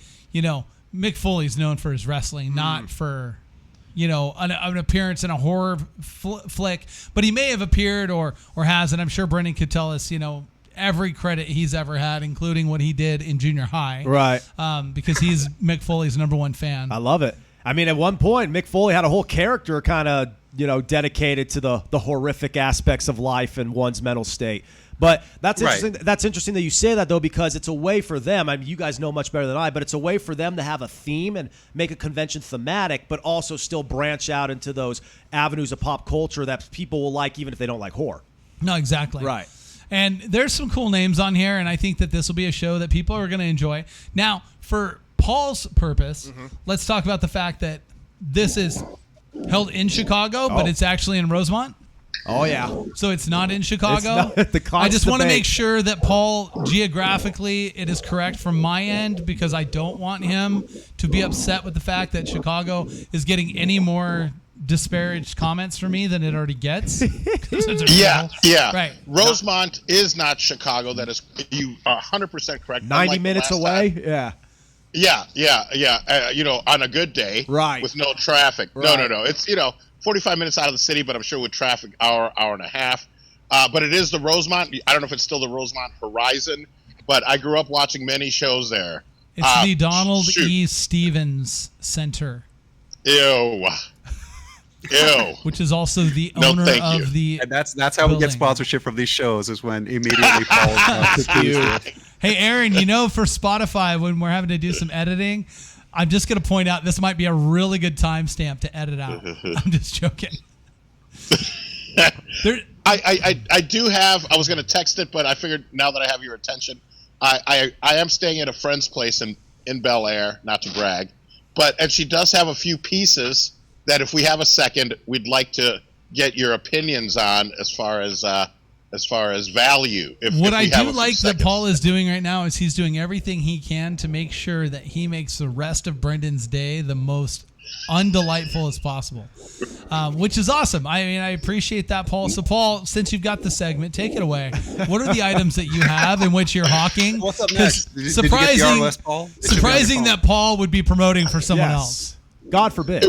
Mick Foley's known for his wrestling, not for, an appearance in a horror flick. But he may have appeared or has, and I'm sure Brendan could tell us, every credit he's ever had, including what he did in junior high. Right. Because he's Mick Foley's #1 fan. I love it. I mean, at one point, Mick Foley had a whole character kind of, dedicated to the horrific aspects of life and one's mental state. But that's interesting. Right. That's interesting that you say that, though, because it's a way for them. I mean, you guys know much better than I, but it's a way for them to have a theme and make a convention thematic, but also still branch out into those avenues of pop culture that people will like, even if they don't like horror. No, exactly. Right. And there's some cool names on here, and I think that this will be a show that people are going to enjoy. Now, for Paul's purpose, let's talk about the fact that this is held in Chicago, but it's actually in Rosemont. Oh, yeah. So it's not in Chicago. I just want to make sure that Paul, geographically, it is correct from my end, because I don't want him to be upset with the fact that Chicago is getting any more disparaged comments from me than it already gets. Yeah. Right. Rosemont is not Chicago. That is, you are 100% correct. 90 minutes away? Yeah. On a good day. Right. With no traffic. Right. No. It's, 45 minutes out of the city, but I'm sure with traffic, hour and a half. But it is the Rosemont. I don't know if it's still the Rosemont Horizon, but I grew up watching many shows there. It's the Donald E. Stevens Center. Ew. Which is also the owner of the. And that's how we get sponsorship from these shows, is when immediately Paul. Hey, Aaron, for Spotify, when we're having to do some editing, I'm just going to point out this might be a really good timestamp to edit out. I'm just joking. I do have. I was going to text it, but I figured now that I have your attention, I am staying at a friend's place in Bel Air, not to brag, and she does have a few pieces that, if we have a second, we'd like to get your opinions on as far as value. What I do like that Paul is doing right now is he's doing everything he can to make sure that he makes the rest of Brendan's day the most undelightful as possible, which is awesome. I mean, I appreciate that, Paul. So, Paul, since you've got the segment, take it away. What are the items that you have in which you're hawking? What's up next? Surprising that Paul would be promoting for someone else. God forbid.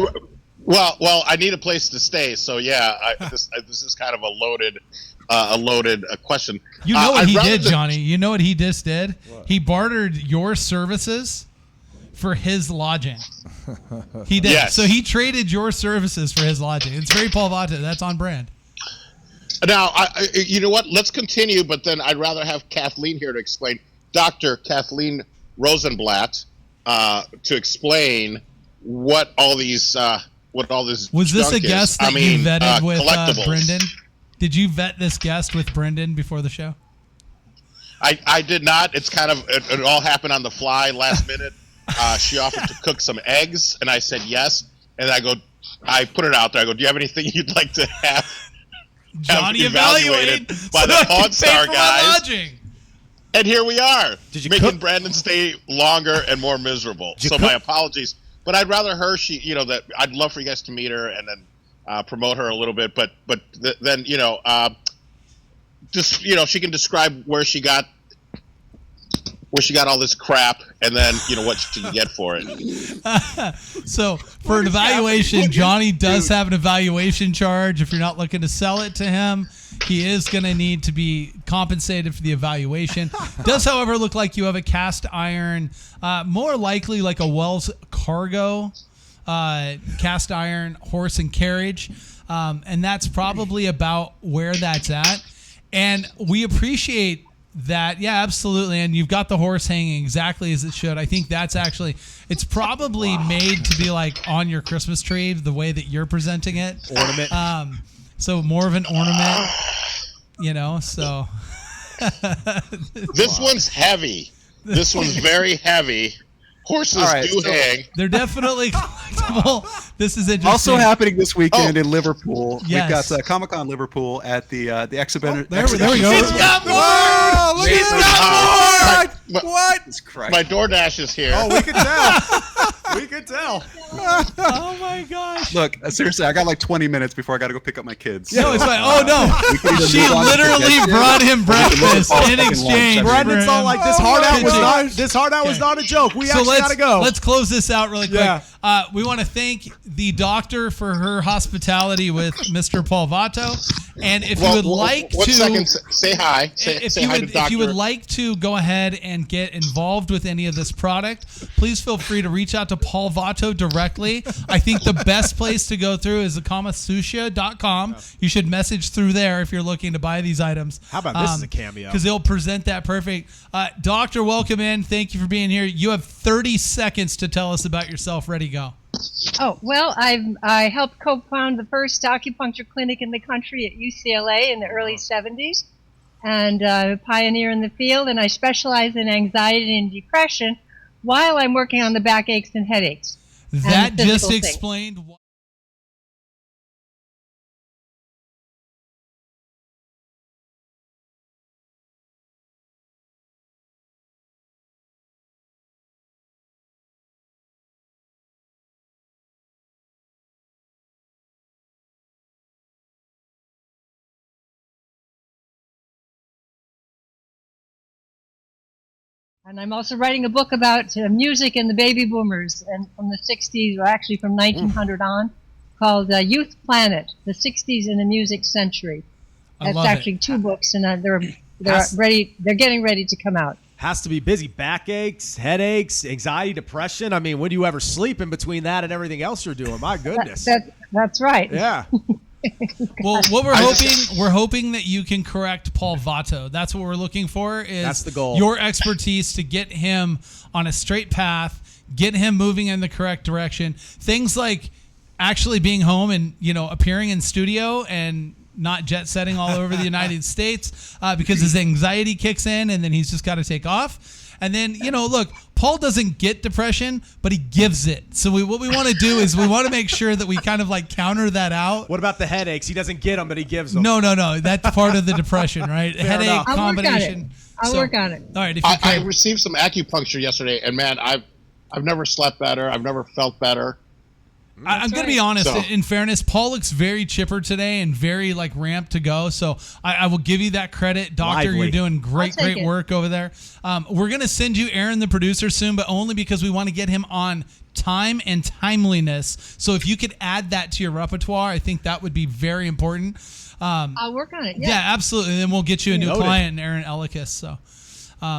Well, I need a place to stay, so this is kind of a loaded question. You know what he did, Johnny? You know what he just did? What? He bartered your services for his lodging. He did. Yes. So he traded your services for his lodging. It's very Paul Vato. That's on brand. Now, you know what? Let's continue, but then I'd rather have Kathleen here to explain. Dr. Kathleen Rosenblatt to explain what all this was this a guest that you vetted with Brendan? Did you vet this guest with Brendan before the show? I did not. It's kind of it all happened on the fly, last minute. She offered to cook some eggs, and I said yes. And I put it out there. I go, do you have anything you'd like to have Johnny evaluated by the Pawn Star guys. Lodging. And here we are, making cook? Brandon stay longer and more miserable. So my apologies, but I'd rather her. That I'd love for you guys to meet her and then promote her a little bit. But then just she can describe where she got all this crap, and then what she can get for it. So for an evaluation, Johnny does have an evaluation charge. If you're not looking to sell it to him, he is going to need to be compensated for the evaluation. Does, however, look like you have a cast iron, more likely like a Wells Cargo cast iron horse and carriage. And that's probably about where that's at. And we appreciate that. Yeah, absolutely. And you've got the horse hanging exactly as it should. I think that's actually, it's probably made to be like on your Christmas tree, the way that you're presenting it. Ornament. So more of an ornament, so. This one's heavy. This one's very heavy. Horses do hang. They're definitely collectible. This is interesting. Also happening this weekend in Liverpool. Yes. We've got Comic-Con Liverpool at the exhibition. There we go. He's got more! Oh, look He's at got more! What? My DoorDash is here. Oh, we can tell. We can tell. Oh my gosh. Look, seriously, I got like 20 minutes before I got to go pick up my kids. No, it's fine. Oh no. She literally brought him breakfast in exchange. Brendan's all like, this hard out was not a joke. We actually gotta go. Let's close this out really quick. Yeah. We want to thank the doctor for her hospitality with Mr. Paul Vato. And if you would like to... 1 second, say hi. Say hi to Doctor. If you would like to go ahead and get involved with any of this product, please feel free to reach out to Paul Vato directly. I think the best place to go through is the comasusia.com. You should message through there if you're looking to buy these items. How about this as a cameo? Because they'll present that perfect. Doctor, welcome in. Thank you for being here. You have 30 seconds to tell us about yourself. Ready, go. Oh, well, I helped co-found the first acupuncture clinic in the country at UCLA in the early 70s, and a pioneer in the field, and I specialize in anxiety and depression while I'm working on the backaches and headaches. That just explained why. And I'm also writing a book about music and the baby boomers, and from the 60s, or actually from 1900 on, called Youth Planet, the 60s in the Music Century. That's actually 2 books, and they're ready. They're getting ready to come out. Has to be busy. Backaches, headaches, anxiety, depression. I mean, when do you ever sleep in between that and everything else you're doing? My goodness. That's right. Yeah. Well, what we're hoping that you can correct Paul Vato. That's what we're looking for. That's the goal. Your expertise to get him on a straight path, get him moving in the correct direction. Things like actually being home and appearing in studio and not jet setting all over the United States because his anxiety kicks in and then he's just got to take off. And then, look, Paul doesn't get depression, but he gives it. So what we want to do is we want to make sure that we kind of like counter that out. What about the headaches? He doesn't get them, but he gives them. No. That's part of the depression, right? Headache enough. combination. I'll work on it. All right. I received some acupuncture yesterday, and man, I've never slept better. I've never felt better. I'm going to be honest. In fairness, Paul looks very chipper today and very ramped to go. So I will give you that credit, Doctor. Lively. You're doing great work over there. We're going to send you Aaron, the producer, soon, but only because we want to get him on time and timeliness. So if you could add that to your repertoire, I think that would be very important. I'll work on it. Yeah, absolutely. And then we'll get you a new client, Ahern Elekes. So.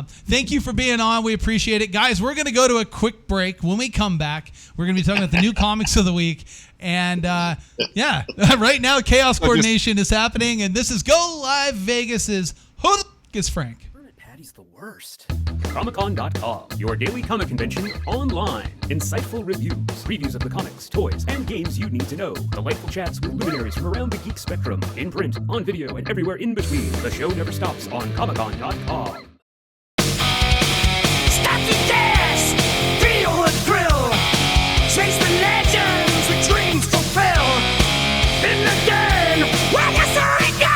Thank you for being on. We appreciate it. Guys, we're going to go to a quick break. When we come back, we're going to be talking about the new comics of the week. And, right now, Chaos Coordination is happening. And this is GoLiveVegas' Huddle is Frank. Patty's the worst. Comicon.com, your daily comic convention online. Insightful reviews, previews of the comics, toys, and games you need to know. Delightful chats with luminaries from around the geek spectrum. In print, on video, and everywhere in between. The show never stops on Comicon.com. Stop the gas! Feel the thrill! Chase the legends with dreams fulfill! In the game, where you saw it go!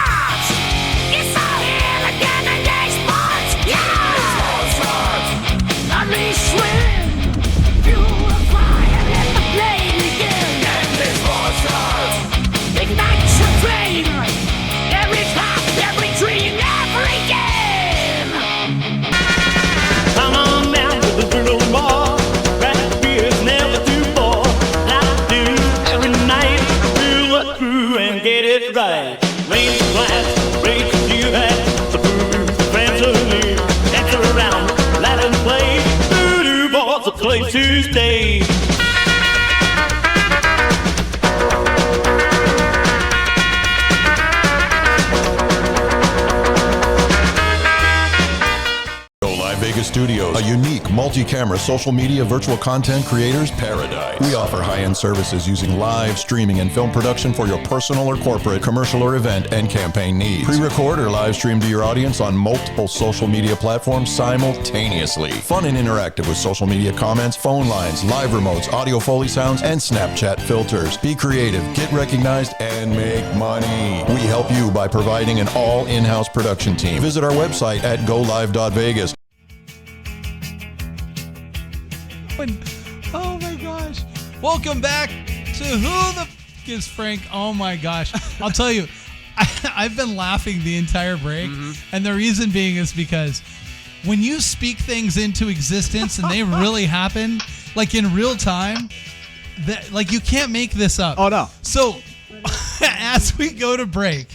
Vegas Studios, a unique multi-camera social media virtual content creators paradise. We offer high-end services using live streaming and film production for your personal or corporate, commercial or event, and campaign needs. Pre-record or live stream to your audience on multiple social media platforms simultaneously. Fun and interactive with social media comments, phone lines, live remotes, audio Foley sounds, and Snapchat filters. Be creative, get recognized, and make money. We help you by providing an all in-house production team. Visit our website at GoLive.Vegas. Oh my gosh. Welcome back to Who the F is Frank? Oh my gosh. I'll tell you, I've been laughing the entire break. And the reason being is because when you speak things into existence and they really happen, like in real time, that like you can't make this up. Oh no. So as we go to break,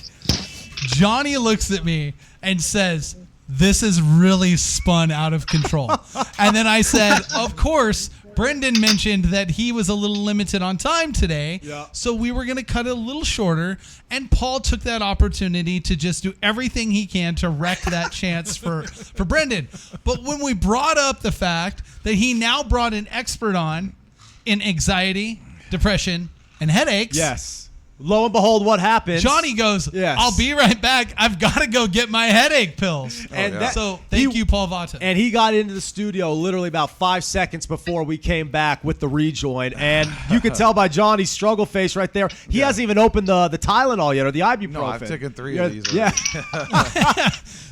Johnny looks at me and says, "This is really spun out of control." And then I said, of course, Brendan mentioned that he was a little limited on time today. Yeah. So we were going to cut it a little shorter. And Paul took that opportunity to just do everything he can to wreck that chance for Brendan. But when we brought up the fact that he now brought an expert on in anxiety, depression, and headaches. Yes. Lo and behold, what happens? Johnny goes, Yes. "I'll be right back. I've got to go get my headache pills." And so thank you, Paul Vato. And he got into the studio literally about 5 seconds before we came back with the rejoin. And you can tell by Johnny's struggle face right there. He hasn't even opened the Tylenol yet or the ibuprofen. No, I've taken 3 of these. Yeah.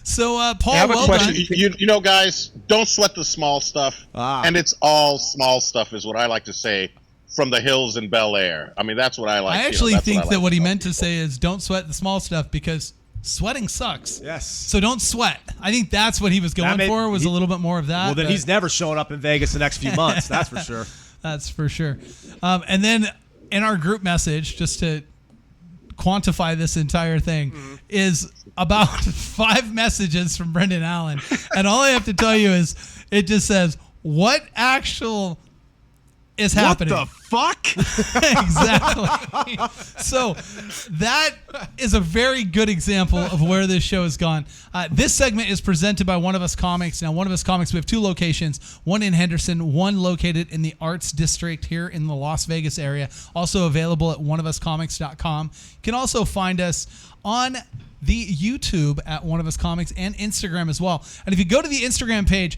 So, Paul, I have a well question. done. You know, guys, don't sweat the small stuff. And it's all small stuff is what I like to say from the hills in Bel Air. I mean, that's what I like. I actually think that what he meant to say is don't sweat the small stuff because sweating sucks. Yes. So don't sweat. I think that's what he was going for, was a little bit more of that. Well, then he's never showing up in Vegas the next few months. That's for sure. That's for sure. And then in our group message, just to quantify this entire thing, is about 5 messages from Brendan Allen. And all I have to tell you is it just says, what actual is happening? What the fuck? Exactly. So that is a very good example of where this show has gone. This segment is presented by One of Us Comics. Now, One of Us Comics, we have 2 locations, one in Henderson, one located in the Arts District here in the Las Vegas area. Also available at oneofuscomics.com. You can also find us on the YouTube at One of Us Comics and Instagram as well. And if you go to the Instagram page,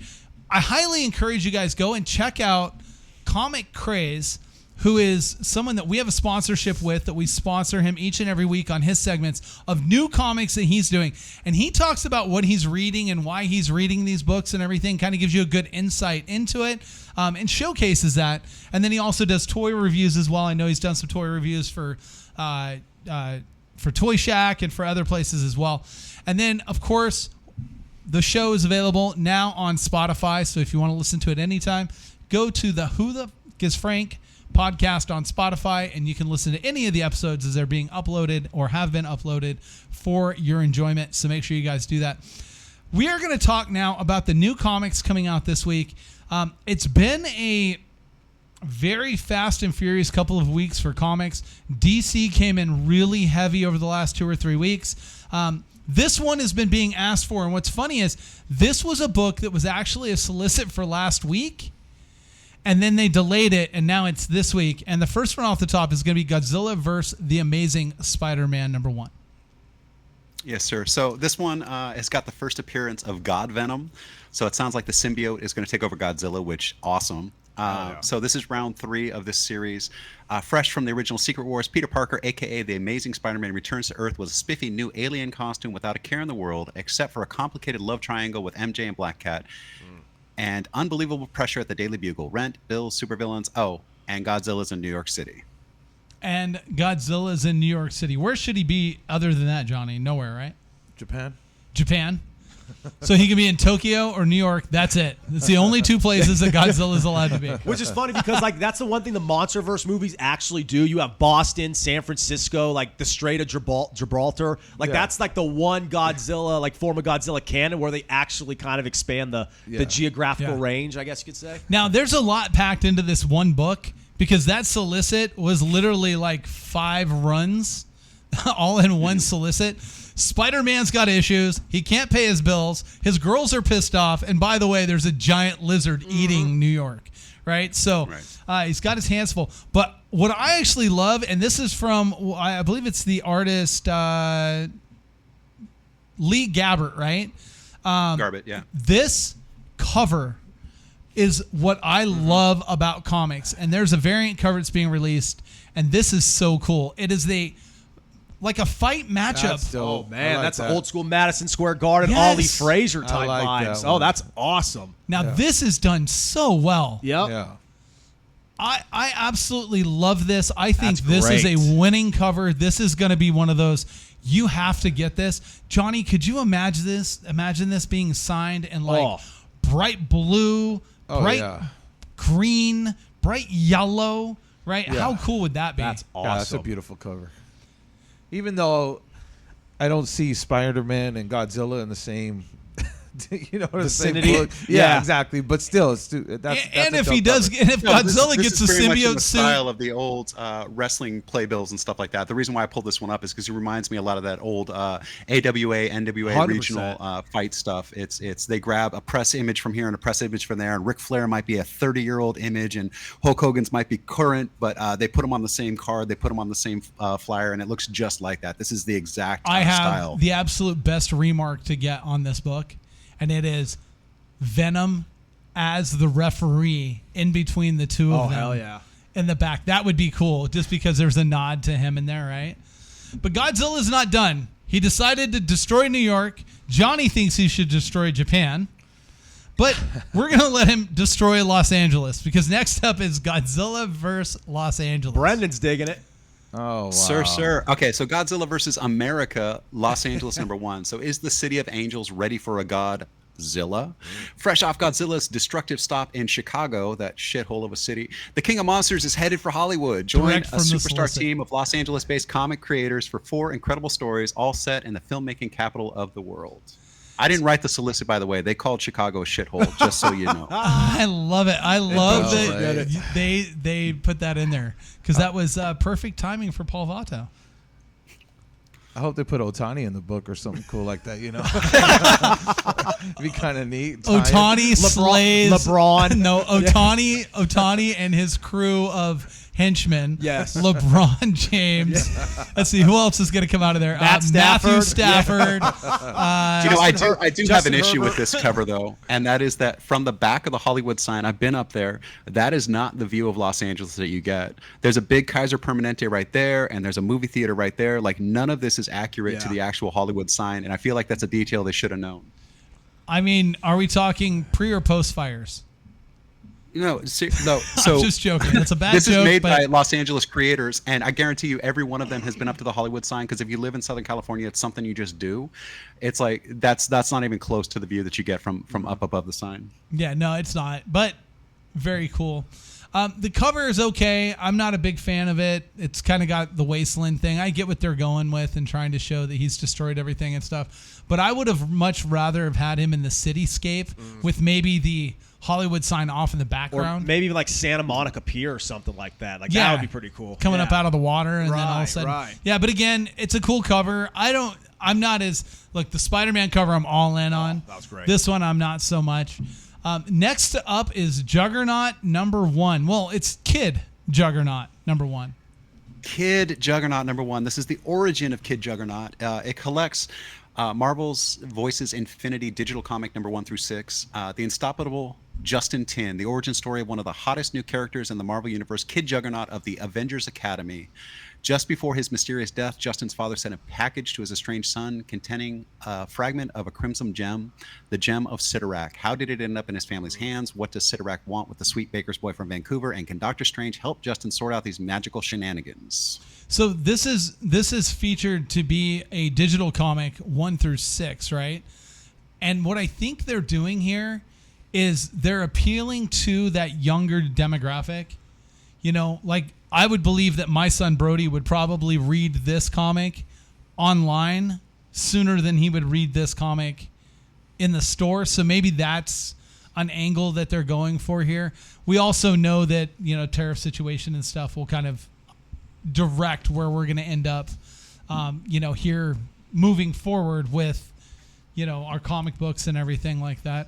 I highly encourage you guys go and check out Comic Craze, who is someone that we have a sponsorship with, that we sponsor him each and every week on his segments of new comics that he's doing. And he talks about what he's reading and why he's reading these books and everything, kind of gives you a good insight into it, and showcases that. And then he also does toy reviews as well. I know he's done some toy reviews for Toy Shack and for other places as well. And then, of course, the show is available now on Spotify. So if you want to listen to it anytime, go to the Who the F is Frank podcast on Spotify, and you can listen to any of the episodes as they're being uploaded or have been uploaded for your enjoyment. So make sure you guys do that. We are going to talk now about the new comics coming out this week. It's been a very fast and furious couple of weeks for comics. DC came in really heavy over the last 2 or 3 weeks. This one has been being asked for, and what's funny is this was a book that was actually a solicit for last week, and then they delayed it, and now it's this week. And the first one off the top is going to be Godzilla vs. The Amazing Spider-Man #1. Yes, sir. So this one has got the first appearance of God Venom. So it sounds like the symbiote is going to take over Godzilla, which awesome. So this is round 3 of this series. Fresh from the original Secret Wars, Peter Parker, a.k.a. the Amazing Spider-Man, returns to Earth with a spiffy new alien costume without a care in the world, except for a complicated love triangle with MJ and Black Cat, and unbelievable pressure at the Daily Bugle. Rent, bills, supervillains, and Godzilla's in New York City. And Godzilla's in New York City. Where should he be other than that, Johnny? Nowhere, right? Japan. So he can be in Tokyo or New York. That's it. It's the only 2 places that Godzilla is allowed to be. Which is funny because that's the one thing the MonsterVerse movies actually do. You have Boston, San Francisco, like the Strait of Gibraltar. That's like the one Godzilla, form of Godzilla canon where they actually kind of expand the geographical range, I guess you could say. Now, there's a lot packed into this one book because that solicit was literally 5 runs all in one solicit. Spider-Man's got issues. He can't pay his bills. His girls are pissed off. And by the way, there's a giant lizard eating New York, right? So he's got his hands full. But what I actually love, and this is from, I believe it's the artist Lee Gabbert, right? Garbett, yeah. This cover is what I love about comics. And there's a variant cover that's being released. And this is so cool. It is like a fight matchup. Oh man, like that's that. old school Madison Square Garden, Yes. Ollie Fraser type like vibes. that Oh, one. that's awesome. Now this is done so well. Yep. Yeah. I absolutely love this. I think That's this is great. a winning cover. This is going to be one of those. You have to get this, Johnny. Could you imagine this? Imagine this being signed in like bright blue, bright green, bright yellow. Right? Yeah. How cool would that be? That's awesome. Yeah, that's a beautiful cover. Even though I don't see Spider-Man and Godzilla in the same, the same Vicinity? book. Yeah. Exactly. But still, it's that's and a if dope he does, cover. and if Godzilla this gets is a very much in symbiote the suit, style of the old wrestling playbills and stuff like that. The reason why I pulled this one up is because it reminds me a lot of that old AWA, NWA 100%. regional fight stuff. It's they grab a press image from here and a press image from there, and Ric Flair might be a 30-year-old image, and Hulk Hogan's might be current, but they put them on the same card, they put them on the same flyer, and it looks just like that. This is the exact I have style. the absolute best remark to get on this book, and it is Venom as the referee in between the two of them. Hell yeah. In the back. That would be cool, just because there's a nod to him in there, right? But Godzilla's not done. He decided to destroy New York. Johnny thinks he should destroy Japan. But we're going to let him destroy Los Angeles, because next up is Godzilla vs. Los Angeles. Brendan's digging it. Oh, wow. Sir. Okay, so Godzilla versus America, Los Angeles #1. So is the city of angels ready for a Godzilla? Fresh off Godzilla's destructive stop in Chicago, that shithole of a city, the King of Monsters is headed for Hollywood. Join Direct a from the superstar solicit. team of Los Angeles-based comic creators for 4 incredible stories, all set in the filmmaking capital of the world. I didn't write the solicit, by the way. They called Chicago a shithole, just so you know. I love it. I love that right. they put that in there, because that was perfect timing for Paul Vato. I hope they put Otani in the book or something cool like that, It'd be kind of neat. Otani slays LeBron. No, Otani and his crew of henchmen. Yes. LeBron James. Let's see, who else is going to come out of there? Matthew Stafford. I do have Justin an issue Herbert. with this cover, though, and that is that from the back of the Hollywood sign, I've been up there, that is not the view of Los Angeles that you get. There's a big Kaiser Permanente right there, and there's a movie theater right there. Like, none of this is accurate to the actual Hollywood sign, and I feel like that's a detail they should have known. I mean, are we talking pre or post fires? No. So I'm just joking. That's a bad this joke. is made but by Los Angeles creators, and I guarantee you every one of them has been up to the Hollywood sign, because if you live in Southern California, it's something you just do. It's like that's not even close to the view that you get from up above the sign. Yeah, no, it's not. But very cool. The cover is okay. I'm not a big fan of it. It's kind of got the wasteland thing. I get what they're going with and trying to show that he's destroyed everything and stuff. But I would have much rather have had him in the cityscape with maybe the Hollywood sign off in the Or background. maybe even like Santa Monica Pier or something like that. Like, that would be pretty cool. Coming up out of the water and then all of a Right, sudden. right. Yeah, but again, it's a cool cover. I'm not as, look, the Spider-Man cover I'm all in on. That was great. This one I'm not so much. Next up is Juggernaut #1. Well, it's Kid Juggernaut #1. Kid Juggernaut #1. This is the origin of Kid Juggernaut. It collects Marvel's Voices Infinity digital comic #1 through 6. The Unstoppable Justin Tin, the origin story of one of the hottest new characters in the Marvel Universe, Kid Juggernaut of the Avengers Academy. Just before his mysterious death, Justin's father sent a package to his estranged son containing a fragment of a crimson gem, the gem of Sidorak. How did it end up in his family's hands? What does Sidorak want with the sweet baker's boy from Vancouver? And can Doctor Strange help Justin sort out these magical shenanigans? So this is featured to be a digital comic 1 through 6, right? And what I think they're doing here is they're appealing to that younger demographic. Like, I would believe that my son Brody would probably read this comic online sooner than he would read this comic in the store. So maybe that's an angle that they're going for here. We also know that, tariff situation and stuff will kind of direct where we're going to end up here moving forward with, our comic books and everything like that.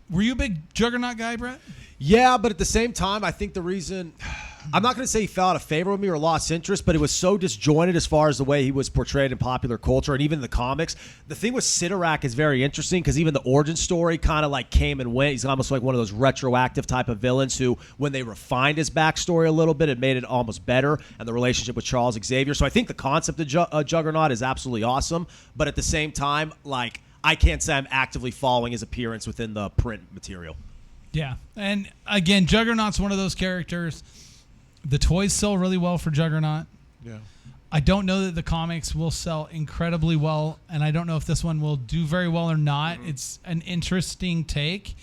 Were you a big Juggernaut guy, Brett? Yeah, but at the same time, I think the reason I'm not going to say he fell out of favor with me or lost interest, but it was so disjointed as far as the way he was portrayed in popular culture and even the comics. The thing with Sidorak is very interesting because even the origin story kind of like came and went. He's almost like one of those retroactive type of villains who, when they refined his backstory a little bit, it made it almost better, and the relationship with Charles Xavier. So I think the concept of Juggernaut is absolutely awesome, but at the same time, like, I can't say I'm actively following his appearance within the print material. Yeah, and again, Juggernaut's one of those characters. The toys sell really well for Juggernaut. Yeah. I don't know that the comics will sell incredibly well, and I don't know if this one will do very well or not. Mm-hmm. It's an interesting take.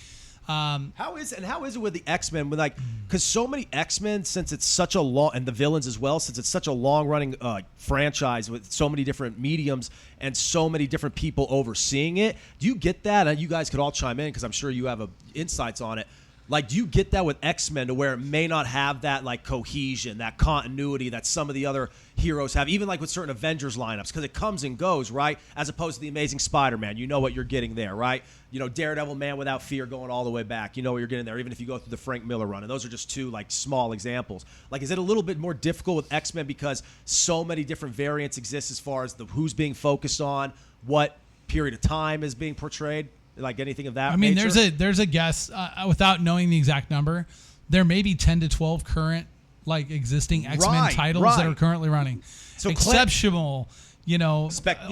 How is it with the X-Men? Because so many X-Men, since it's such a long, and the villains as well, since it's such a long-running franchise with so many different mediums and so many different people overseeing it, do you get that? And you guys could all chime in because I'm sure you have insights on it. Like, do you get that with X-Men to where it may not have that, like, cohesion, that continuity that some of the other heroes have, even, like, with certain Avengers lineups, because it comes and goes, right? As opposed to the Amazing Spider-Man. You know what you're getting there, right? Daredevil, Man Without Fear going all the way back. You know what you're getting there, even if you go through the Frank Miller run. And those are just two, like, small examples. Like, is it a little bit more difficult with X-Men because so many different variants exist as far as who's being focused on, what period of time is being portrayed? Like anything of that nature? there's a guess without knowing the exact number. There may be 10 to 12 current existing X-Men titles that are currently running. So Exceptional,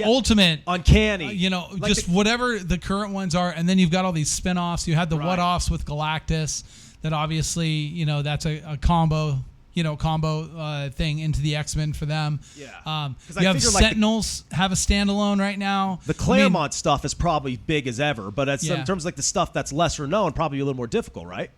Ultimate, Uncanny, just whatever the current ones are, and then you've got all these spin-offs. You had the what-offs with Galactus that obviously, that's a combo thing into the X-Men for them. Yeah. You have Sentinels have a standalone right now. The Claremont stuff is probably big as ever, but in terms of like the stuff that's lesser known, probably a little more difficult, right?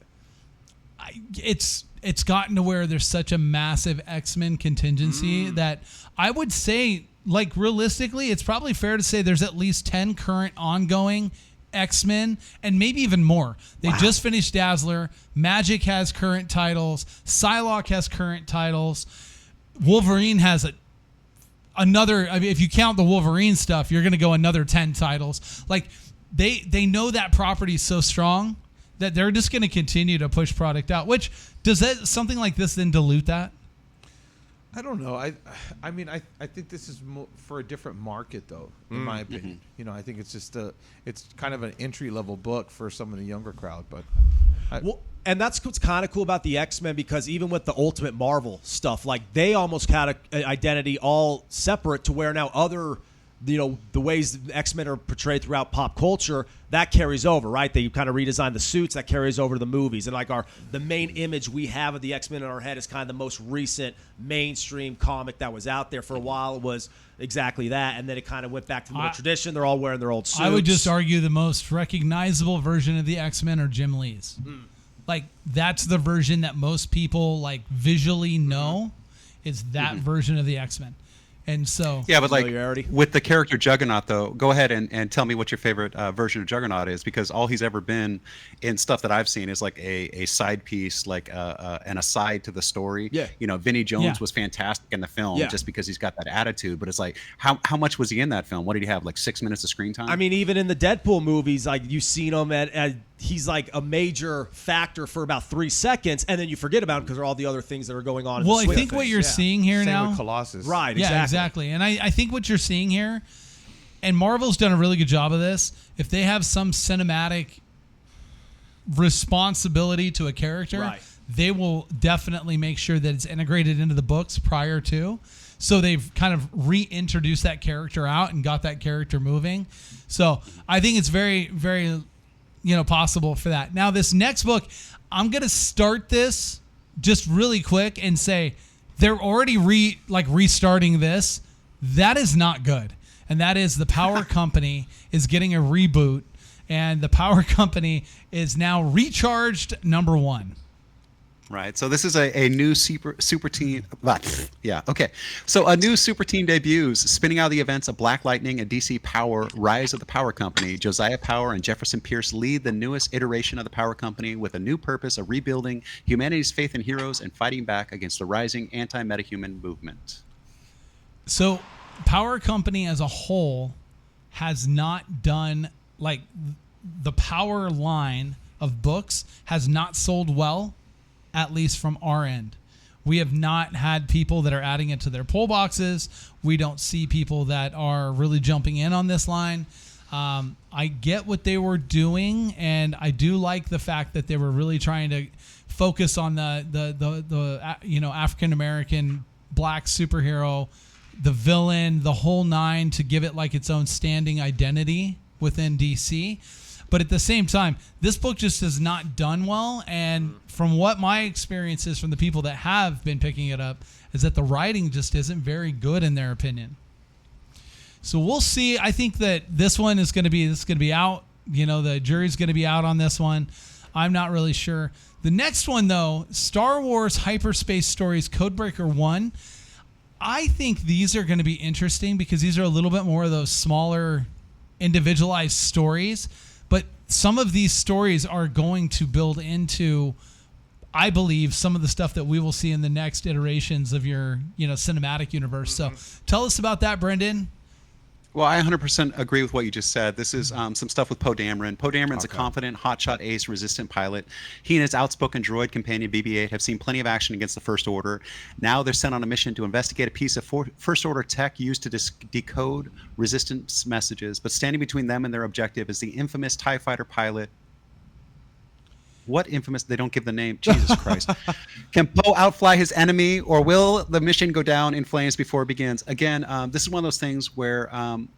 It's gotten to where there's such a massive X-Men contingency that I would say, like, realistically, it's probably fair to say there's at least 10 current ongoing X-Men, and maybe even more. They just finished Dazzler. Magic has current titles. Psylocke has current titles. Wolverine has another. I mean, if you count the Wolverine stuff, you're going to go another 10 titles. Like, they know that property is so strong that they're just going to continue to push product out. Which, does that something like this then dilute that? I don't know. I mean, I think this is for a different market, though, in my opinion. I think it's just it's kind of an entry level book for some of the younger crowd. But and that's what's kind of cool about the X-Men, because even with the Ultimate Marvel stuff, like, they almost had an identity all separate to where now other, the ways the X-Men are portrayed throughout pop culture, that carries over, right? They kind of redesigned the suits, that carries over to the movies. And like the main image we have of the X-Men in our head is kind of the most recent mainstream comic that was out there. For a while, it was exactly that. And then it kind of went back to the tradition. They're all wearing their old suits. I would just argue the most recognizable version of the X-Men are Jim Lee's. Like, that's the version that most people, like, visually know is that version of the X-Men. And so, yeah, but like with the character Juggernaut, though, go ahead and tell me what your favorite version of Juggernaut is, because all he's ever been in stuff that I've seen is like a side piece, like an aside to the story. Yeah. Vinnie Jones was fantastic in the film just because he's got that attitude. But it's like, how much was he in that film? What did he have? Like 6 minutes of screen time? I mean, even in the Deadpool movies, like, you've seen him he's like a major factor for about 3 seconds, and then you forget about him because there are all the other things that are going on. Well, I think what you're seeing here Same now, with Colossus, right? Yeah, exactly. And I think what you're seeing here, and Marvel's done a really good job of this. If they have some cinematic responsibility to a character, they will definitely make sure that it's integrated into the books prior to. So they've kind of reintroduced that character out and got that character moving. So I think it's very, very, possible for that. Now, this next book, I'm going to start this just really quick and say they're already restarting this. That is not good. And that is the Power Company is getting a reboot, and the Power Company is now Recharged #1. Right. So this is a new super teen. Yeah. Okay. So a new super teen debuts, spinning out the events of Black Lightning and DC Power, Rise of the Power Company. Josiah Power and Jefferson Pierce lead the newest iteration of the Power Company with a new purpose of rebuilding humanity's faith in heroes and fighting back against the rising anti-metahuman movement. So Power Company as a whole has not done, like, the Power line of books has not sold well, at least from our end. We have not had people that are adding it to their pull boxes. We don't see people that are really jumping in on this line. I get what they were doing, and I do like the fact that they were really trying to focus on the African American black superhero, the villain, the whole nine, to give it like its own standing identity within DC. But at the same time, this book just has not done well. And from what my experience is from the people that have been picking it up, is that the writing just isn't very good in their opinion. So we'll see. I think that this one is going to be out. You know, the jury's going to be out on this one. I'm not really sure. The next one, though, Star Wars Hyperspace Stories Codebreaker 1. I think these are going to be interesting because these are a little bit more of those smaller, individualized stories. But some of these stories are going to build into, I believe, some of the stuff that we will see in the next iterations of your, cinematic universe. So tell us about that, Brendan. Well, I 100% agree with what you just said. This is some stuff with Poe Dameron. Poe Dameron's a confident, hotshot ace, resistant pilot. He and his outspoken droid companion BB-8 have seen plenty of action against the First Order. Now they're sent on a mission to investigate a piece of First Order tech used to decode resistance messages. But standing between them and their objective is the infamous TIE fighter pilot. What infamous? They don't give the name. Jesus Christ. Can Poe outfly his enemy, or will the mission go down in flames before it begins? Again, this is one of those things where,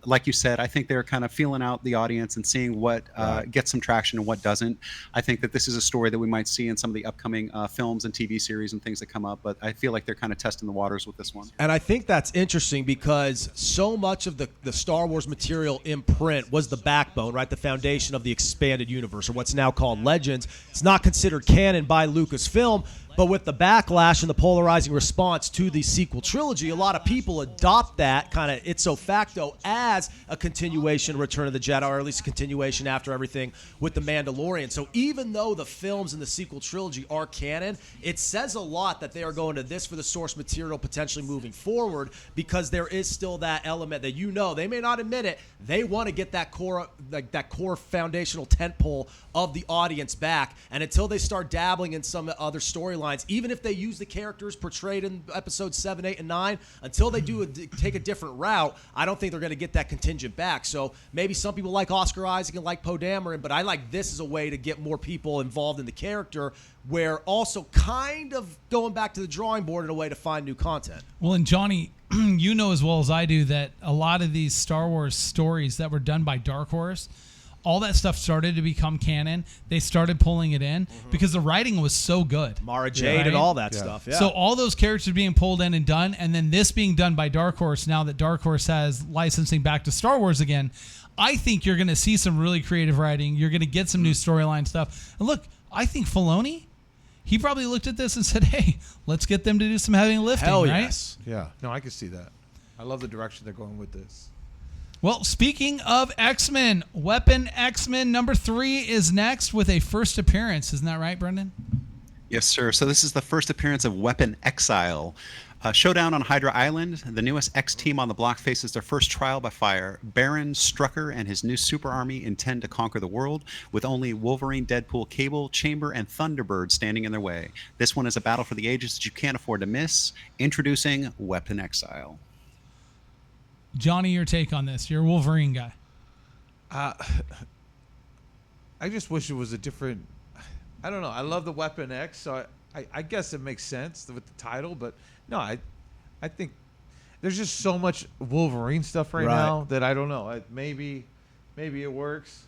like you said, I think they're kind of feeling out the audience and seeing what gets some traction and what doesn't. I think that this is a story that we might see in some of the upcoming films and TV series and things that come up, but I feel like they're kind of testing the waters with this one. And I think that's interesting because so much of the Star Wars material in print was the backbone, right? The foundation of the expanded universe, or what's now called Legends. It's not considered canon by Lucasfilm, but with the backlash and the polarizing response to the sequel trilogy, a lot of people adopt that kind of ipso facto as a continuation of Return of the Jedi, or at least a continuation after everything with The Mandalorian. So even though the films and the sequel trilogy are canon, it says a lot that they are going to this for the source material potentially moving forward, because there is still that element that, they may not admit it, they want to get that core foundational tentpole of the audience back. And until they start dabbling in some other storylines, even if they use the characters portrayed in episodes 7, 8, and 9, until they take a different route, I don't think they're going to get that contingent back. So maybe some people like Oscar Isaac and like Poe Dameron, but I like this as a way to get more people involved in the character, where also kind of going back to the drawing board in a way to find new content. Well, and Johnny, you know as well as I do that a lot of these Star Wars stories that were done by Dark Horse, all that stuff started to become canon. They started pulling it in because the writing was so good. Mara Jade and all that stuff. Yeah. So all those characters being pulled in and done, and then this being done by Dark Horse, now that Dark Horse has licensing back to Star Wars again, I think you're going to see some really creative writing. You're going to get some new storyline stuff. And look, I think Filoni, he probably looked at this and said, hey, let's get them to do some heavy lifting, Hell right? Yes. Yeah. No, I can see that. I love the direction they're going with this. Well, speaking of X-Men, Weapon X-Men number 3 is next with a first appearance. Isn't that right, Brendan? Yes, sir. So this is the first appearance of Weapon Exile. Showdown on Hydra Island. The newest X team on the block faces their first trial by fire. Baron Strucker and his new super army intend to conquer the world, with only Wolverine, Deadpool, Cable, Chamber, and Thunderbird standing in their way. This one is a battle for the ages that you can't afford to miss. Introducing Weapon Exile. Johnny, your take on this. You're a Wolverine guy. I just wish it was a different... I don't know. I love the Weapon X, so I guess it makes sense with the title. But no, I think there's just so much Wolverine stuff right now that I don't know. Maybe it works,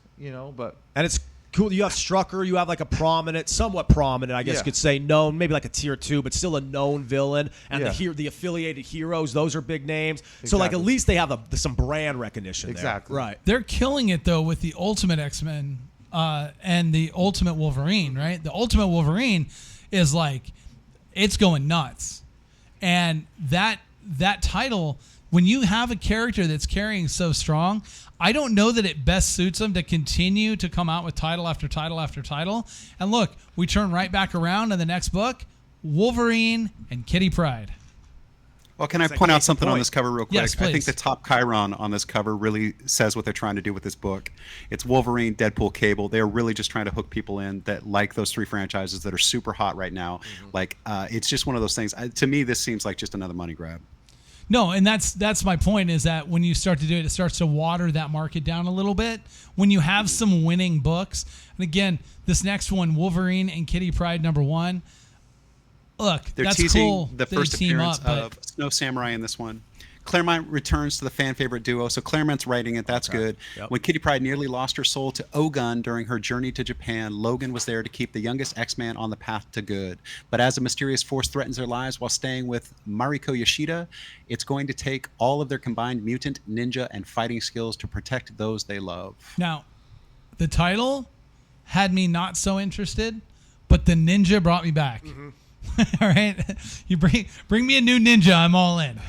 but... And it's cool. You have Strucker. You have like a somewhat prominent, I guess you could say, known, maybe like a tier 2, but still a known villain. And the affiliated heroes, those are big names. Exactly. So like at least they have some brand recognition there. Right. They're killing it though with the Ultimate X-Men and the Ultimate Wolverine, right? The Ultimate Wolverine is like, it's going nuts. And that title, when you have a character that's carrying so strong, I don't know that it best suits them to continue to come out with title after title after title. And look, we turn right back around in the next book, Wolverine and Kitty Pryde. Well, can I point out something on this cover real quick? Yes, please. I think the top chyron on this cover really says what they're trying to do with this book. It's Wolverine, Deadpool, Cable. They're really just trying to hook people in that like those 3 franchises that are super hot right now. Like, it's just one of those things. To me, this seems like just another money grab. No, and that's my point, is that when you start to do it, it starts to water that market down a little bit. When you have some winning books, and again, this next one, Wolverine and Kitty Pryde #1. Look, They're that's teasing cool. the They first team appearance up, of Snow Samurai in this one. Claremont returns to the fan favorite duo, so Claremont's writing it. That's good. Yep. When Kitty Pryde nearly lost her soul to Ogun during her journey to Japan, Logan was there to keep the youngest X-Man on the path to good. But as a mysterious force threatens their lives while staying with Mariko Yoshida, it's going to take all of their combined mutant, ninja, and fighting skills to protect those they love. Now, the title had me not so interested, but the ninja brought me back. All right, you bring me a new ninja, I'm all in.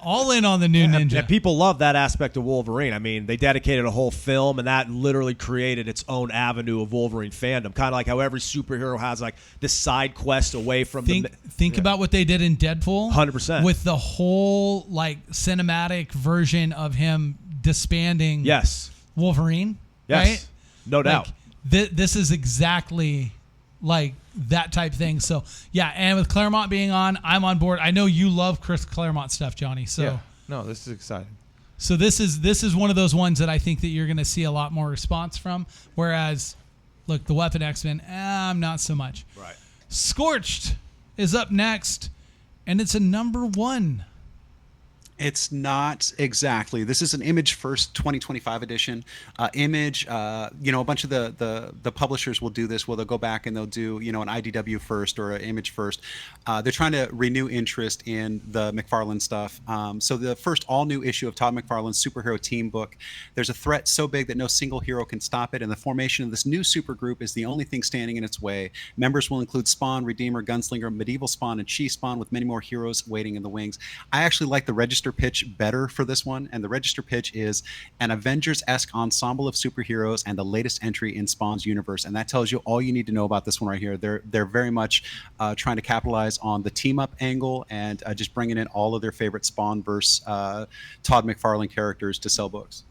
All in on the new ninja. And people love that aspect of Wolverine. I mean, they dedicated a whole film, and that literally created its own avenue of Wolverine fandom. Kind of like how every superhero has like this side quest away from Think about what they did in Deadpool. 100%. With the whole like cinematic version of him disbanding Wolverine. Yes. Right? No doubt. This is exactly like that type thing. So yeah, and with Claremont being on, I'm on board. I know you love Chris Claremont stuff, Johnny. So no, this is exciting. So this is one of those ones that I think that you're going to see a lot more response from. Whereas, look, the Weapon X-Men, I'm not so much. Right. Scorched is up next, and it's a #1. It's not exactly. This is an Image First 2025 edition. Image, a bunch of the publishers will do this. Well, they'll go back and they'll do, an IDW first or an Image first. They're trying to renew interest in the McFarlane stuff. So the first all-new issue of Todd McFarlane's superhero team book, there's a threat so big that no single hero can stop it, and the formation of this new supergroup is the only thing standing in its way. Members will include Spawn, Redeemer, Gunslinger, Medieval Spawn, and Chi Spawn, with many more heroes waiting in the wings. I actually like the register pitch better for this one, and the register pitch is an Avengers-esque ensemble of superheroes and the latest entry in Spawn's universe, and that tells you all you need to know about this one right here. They're very much trying to capitalize on the team-up angle and just bringing in all of their favorite Spawn-verse Todd McFarlane characters to sell books.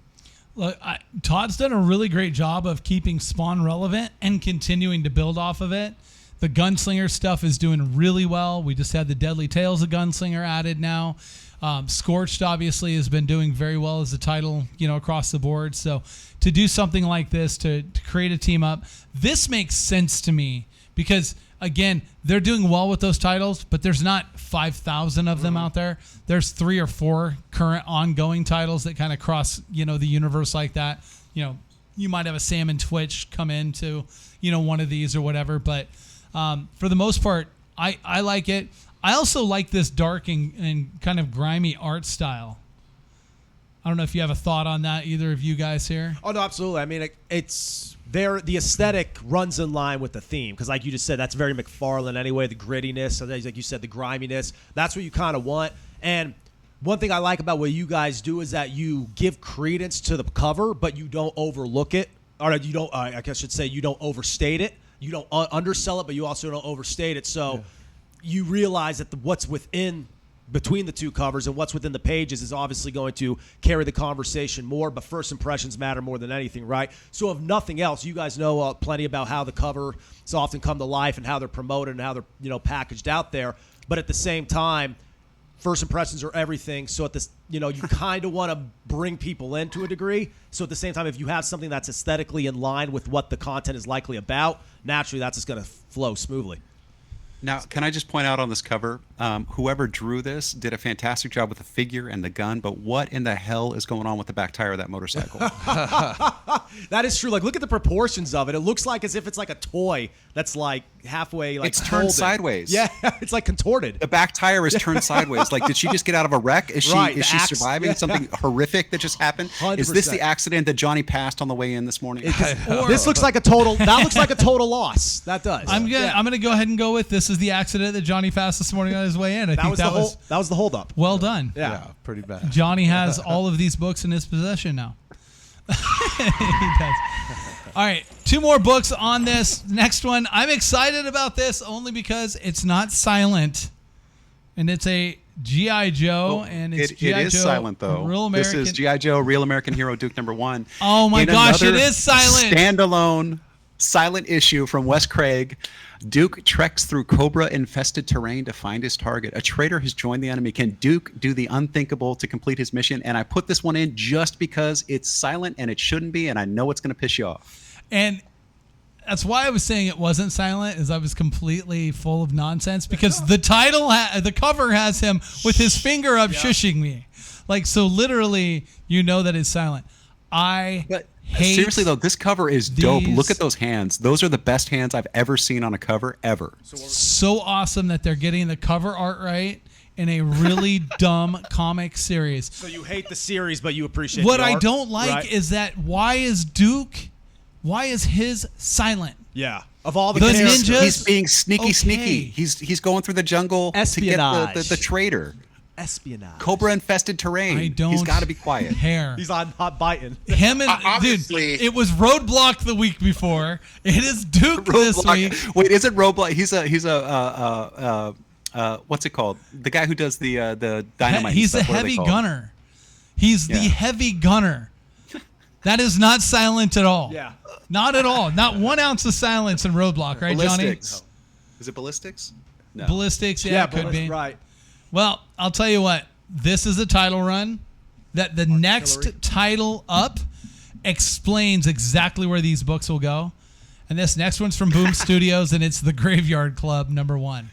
Look, Todd's done a really great job of keeping Spawn relevant and continuing to build off of it. The Gunslinger stuff is doing really well. We just had the Deadly Tales of Gunslinger added now. Scorched obviously has been doing very well as a title, across the board. So to do something like this, to create a team up, this makes sense to me because, again, they're doing well with those titles, but there's not 5,000 of them out there. There's 3 or 4 current ongoing titles that kind of cross, the universe like that. You might have a Sam and Twitch come into, one of these or whatever, but for the most part, I like it. I also like this dark and kind of grimy art style. I don't know if you have a thought on that, either of you guys here. Oh, no, absolutely. I mean, it's there. The aesthetic runs in line with the theme because, like you just said, that's very McFarlane anyway. The grittiness, like you said, the griminess. That's what you kind of want. And one thing I like about what you guys do is that you give credence to the cover, but you don't overlook it, or you don't. I guess I should say you don't overstate it. You don't undersell it, but you also don't overstate it. So you realize that what's between the two covers and what's within the pages is obviously going to carry the conversation more, but first impressions matter more than anything, right? So if nothing else, you guys know plenty about how the covers often come to life and how they're promoted and how they're packaged out there. But at the same time, first impressions are everything. So at this, you kind of want to bring people in to a degree. So at the same time, if you have something that's aesthetically in line with what the content is likely about, naturally that's just going to flow smoothly. Now, can I just point out on this cover, whoever drew this did a fantastic job with the figure and the gun, but what in the hell is going on with the back tire of that motorcycle? That is true. Like, look at the proportions of it. It looks like as if it's like a toy that's like halfway, like it's turned sideways. Yeah, it's like contorted. The back tire is turned sideways. Like, did she just get out of a wreck? Is she surviving something horrific that just happened? 100%. Is this the accident that Johnny passed on the way in this morning? This looks like a total. That looks like a total loss. That does. I'm gonna go ahead and go with this is the accident that Johnny passed this morning on his way in. I think that was the holdup. Well done. Yeah, pretty bad. Johnny has all of these books in his possession now. He does. All right, 2 more books on this next one. I'm excited about this only because it's not silent, and it's a G.I. Joe, and it's G.I. It is Joe, silent though. Real American. This is G.I. Joe, Real American Hero, Duke #1. Oh my gosh, it is silent. Standalone, silent issue from Wes Craig. Duke treks through cobra-infested terrain to find his target. A traitor has joined the enemy. Can Duke do the unthinkable to complete his mission? And I put this one in just because it's silent and it shouldn't be, and I know it's going to piss you off. And that's why I was saying it wasn't silent, is I was completely full of nonsense, because the title, the cover has him with his finger up shushing me. Like, so literally, you know that it's silent. Seriously though, this cover is dope. Look at those hands. Those are the best hands I've ever seen on a cover ever. So awesome that they're getting the cover art right in a really dumb comic series. So you hate the series, but you appreciate what the art, I don't like right? is that why is his silent? Yeah. Of all the ninjas, he's being sneaky. He's going through the jungle Espionage. to get the traitor. Espionage. Cobra infested terrain. He's got to be quiet. He's on hot biting. Him and dude, it was Roadblock the week before. It is Duke this week. Wait, is it Roadblock? He's what's it called? The guy who does the dynamite. He's stuff. a heavy gunner. He's the heavy gunner. That is not silent at all. Yeah. Not at all. Not 1 ounce of silence in Roadblock, right, Ballistics. Johnny? Is it Ballistics? No. Ballistics, it could be. Right. Well, I'll tell you what. This is a title run that the next title up explains exactly where these books will go. And this next one's from Boom Studios, and it's The Graveyard Club #1.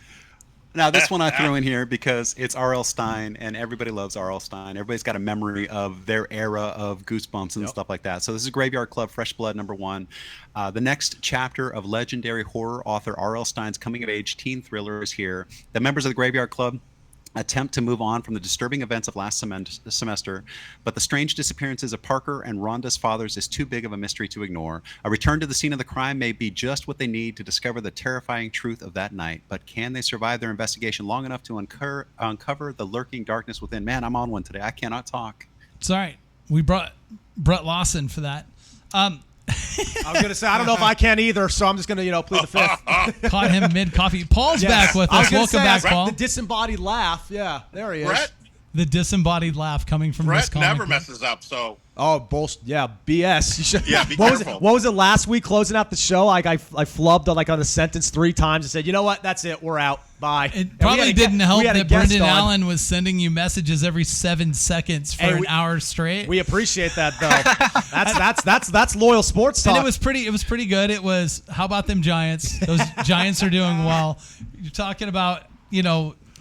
Now, this one I threw in here because it's R.L. Stine, and everybody loves R.L. Stine. Everybody's got a memory of their era of Goosebumps and stuff like that. So this is Graveyard Club, Fresh Blood #1. The next chapter of legendary horror author R.L. Stine's coming-of-age teen thriller is here. The members of the Graveyard Club attempt to move on from the disturbing events of last semester, but the strange disappearances of Parker and Rhonda's fathers is too big of a mystery to ignore. A return to the scene of the crime may be just what they need to discover the terrifying truth of that night, but can they survive their investigation long enough to uncover the lurking darkness within? Man, I'm on one today. I cannot talk. It's all right. We brought Lawson for that. I was going to say, I don't know if I can either, so I'm just going to, plead the fifth. Caught him mid-coffee. Paul's back with us. Welcome back, Paul. The disembodied laugh. Yeah, there he is. Brett? The disembodied laugh coming from Brett this comic. never messes up, so... Oh, bullshit. Yeah, BS. You should, yeah, be careful. What was it last week closing out the show? Like I flubbed on the sentence 3 times and said, you know what? That's it. We're out. Bye. It probably didn't help that Brendan Allen was sending you messages every 7 seconds for an hour straight. We appreciate that, though. that's loyal sports talk. And it was pretty good. It was, how about them Giants? Those Giants are doing well. You're talking about,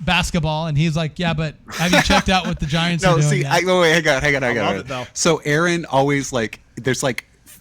basketball, and he's like, yeah, but have you checked out what the Giants are doing? Hang on. So Aaron always there's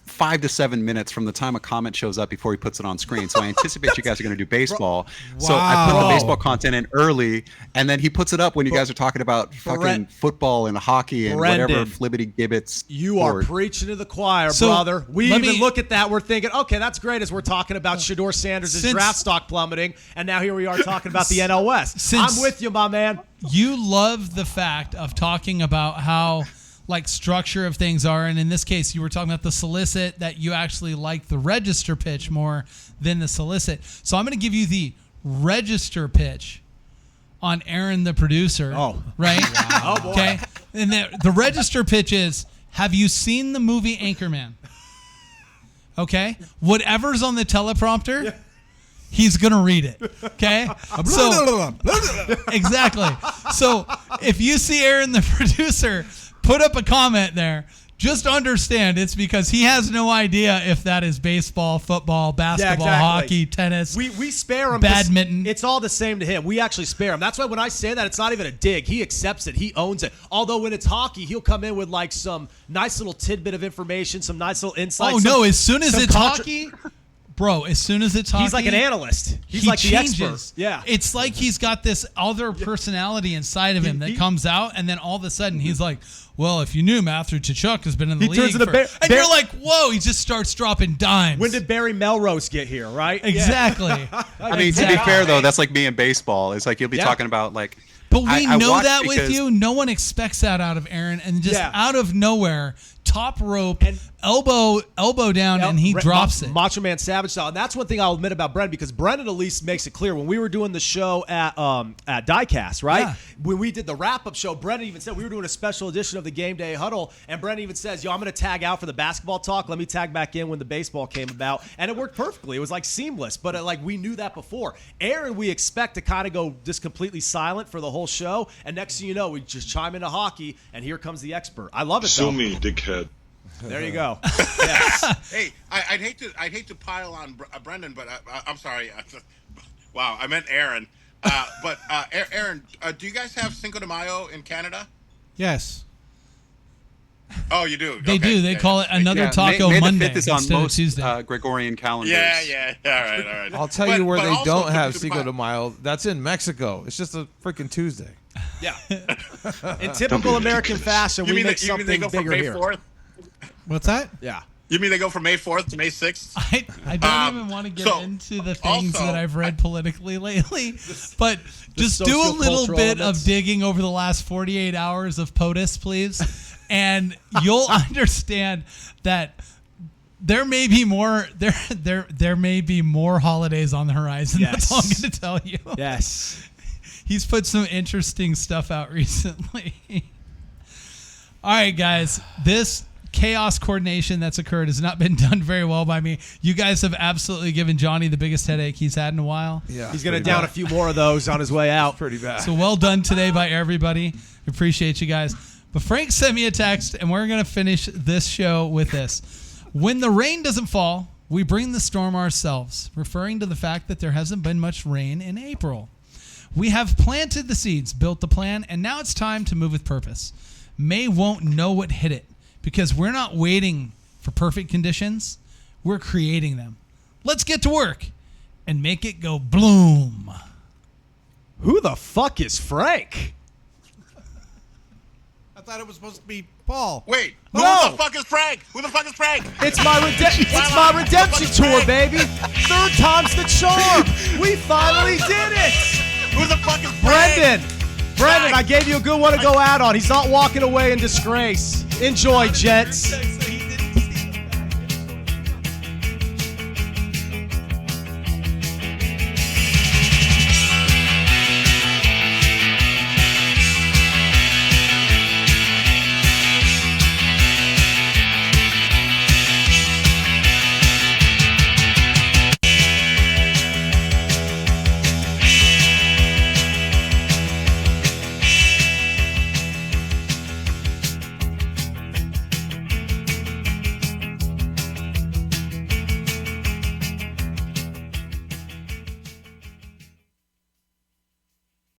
5 to 7 minutes from the time a comment shows up before he puts it on screen. So I anticipate you guys are going to do baseball. So I put the baseball content in early, and then he puts it up when you guys are talking about fucking football and hockey and whatever flibbity gibbets. You are preaching to the choir, brother. We even look at that. We're thinking, okay, that's great as we're talking about Shedeur Sanders' draft stock plummeting, and now here we are talking about the NL West. I'm with you, my man. You love the fact of talking about how structure of things are, and in this case you were talking about the solicit, that you actually like the register pitch more than the solicit. So I'm going to give you the register pitch on Aaron the producer. Oh, right. Wow. Oh, boy. Okay, and the register pitch is, have you seen the movie Anchorman? Okay, whatever's on the teleprompter, he's gonna read it. Okay, so exactly. So if you see Aaron the producer put up a comment there, just understand it's because he has no idea if that is baseball, football, basketball, hockey, tennis. We spare him. Badminton. It's all the same to him. We actually spare him. That's why when I say that, it's not even a dig. He accepts it. He owns it. Although when it's hockey, he'll come in with some nice little tidbit of information, some nice little insights. Oh, no. As soon as it's hockey... Bro, as soon as it's hockey, he's like an analyst. He's like changes. The expert. Yeah. It's like he's got this other personality inside of him that comes out, and then all of a sudden he's like, well, if you knew Matthew Tkachuk has been in the league. And you're like, whoa, he just starts dropping dimes. When did Barry Melrose get here, right? Exactly. I mean, to be fair, though, that's like me in baseball. It's like you'll be talking about But we know that with you. No one expects that out of Aaron. And just out of nowhere, top rope, elbow down, and he drops it. Macho Man Savage style. And that's one thing I'll admit about Brendan, because Brendan at least makes it clear. When we were doing the show at Diecast, right? Yeah. When we did the wrap-up show, Brendan even said we were doing a special edition of the Gameday Huddle, and Brendan even says, yo, I'm going to tag out for the basketball talk. Let me tag back in when the baseball came about. And it worked perfectly. It was like seamless, but we knew that before. Aaron, we expect to kind of go just completely silent for the whole show, and next thing you know, we just chime into hockey, and here comes the expert. I love it, Sue me, dickhead. There you go. Yes. Hey, I'd hate to pile on Brendan, but I'm sorry. Wow, I meant Aaron. But Aaron, do you guys have Cinco de Mayo in Canada? Yes. Oh, you do. They do. They call it another Taco May Monday the 5th is on instead of most Tuesday. Gregorian calendars. Yeah. All right. I'll tell you where but they also don't have Cinco de Cinco Mayo. de Mayo. That's in Mexico. It's just a freaking Tuesday. Yeah. In typical American fashion, we make something they go from bigger May here. 4th? What's that? Yeah. You mean they go from May 4th to May 6th? I don't even want to get into the things that I've read politically lately, but just do a little bit of digging over the last 48 hours of POTUS, please, and you'll understand that there may be more there may be more holidays on the horizon. Yes. That's all I'm going to tell you. Yes. He's put some interesting stuff out recently. All right, guys, this chaos coordination that's occurred has not been done very well by me. You guys have absolutely given Johnny the biggest headache he's had in a while. Yeah, he's going to down a few more of those on his way out. Pretty bad. So well done today by everybody. Appreciate you guys. But Frank sent me a text, and we're going to finish this show with this. When the rain doesn't fall, we bring the storm ourselves, referring to the fact that there hasn't been much rain in April. We have planted the seeds, built the plan, and now it's time to move with purpose. May won't know what hit it, because we're not waiting for perfect conditions. We're creating them. Let's get to work and make it go bloom. Who the fuck is Frank? I thought it was supposed to be Paul. Wait, who No. the fuck is Frank? Who the fuck is Frank? It's my redemption tour, baby. 3rd time's the charm. We finally did it. Who the fuck is Frank? Brendan, I gave you a good one to go out on. He's not walking away in disgrace. Enjoy, gents.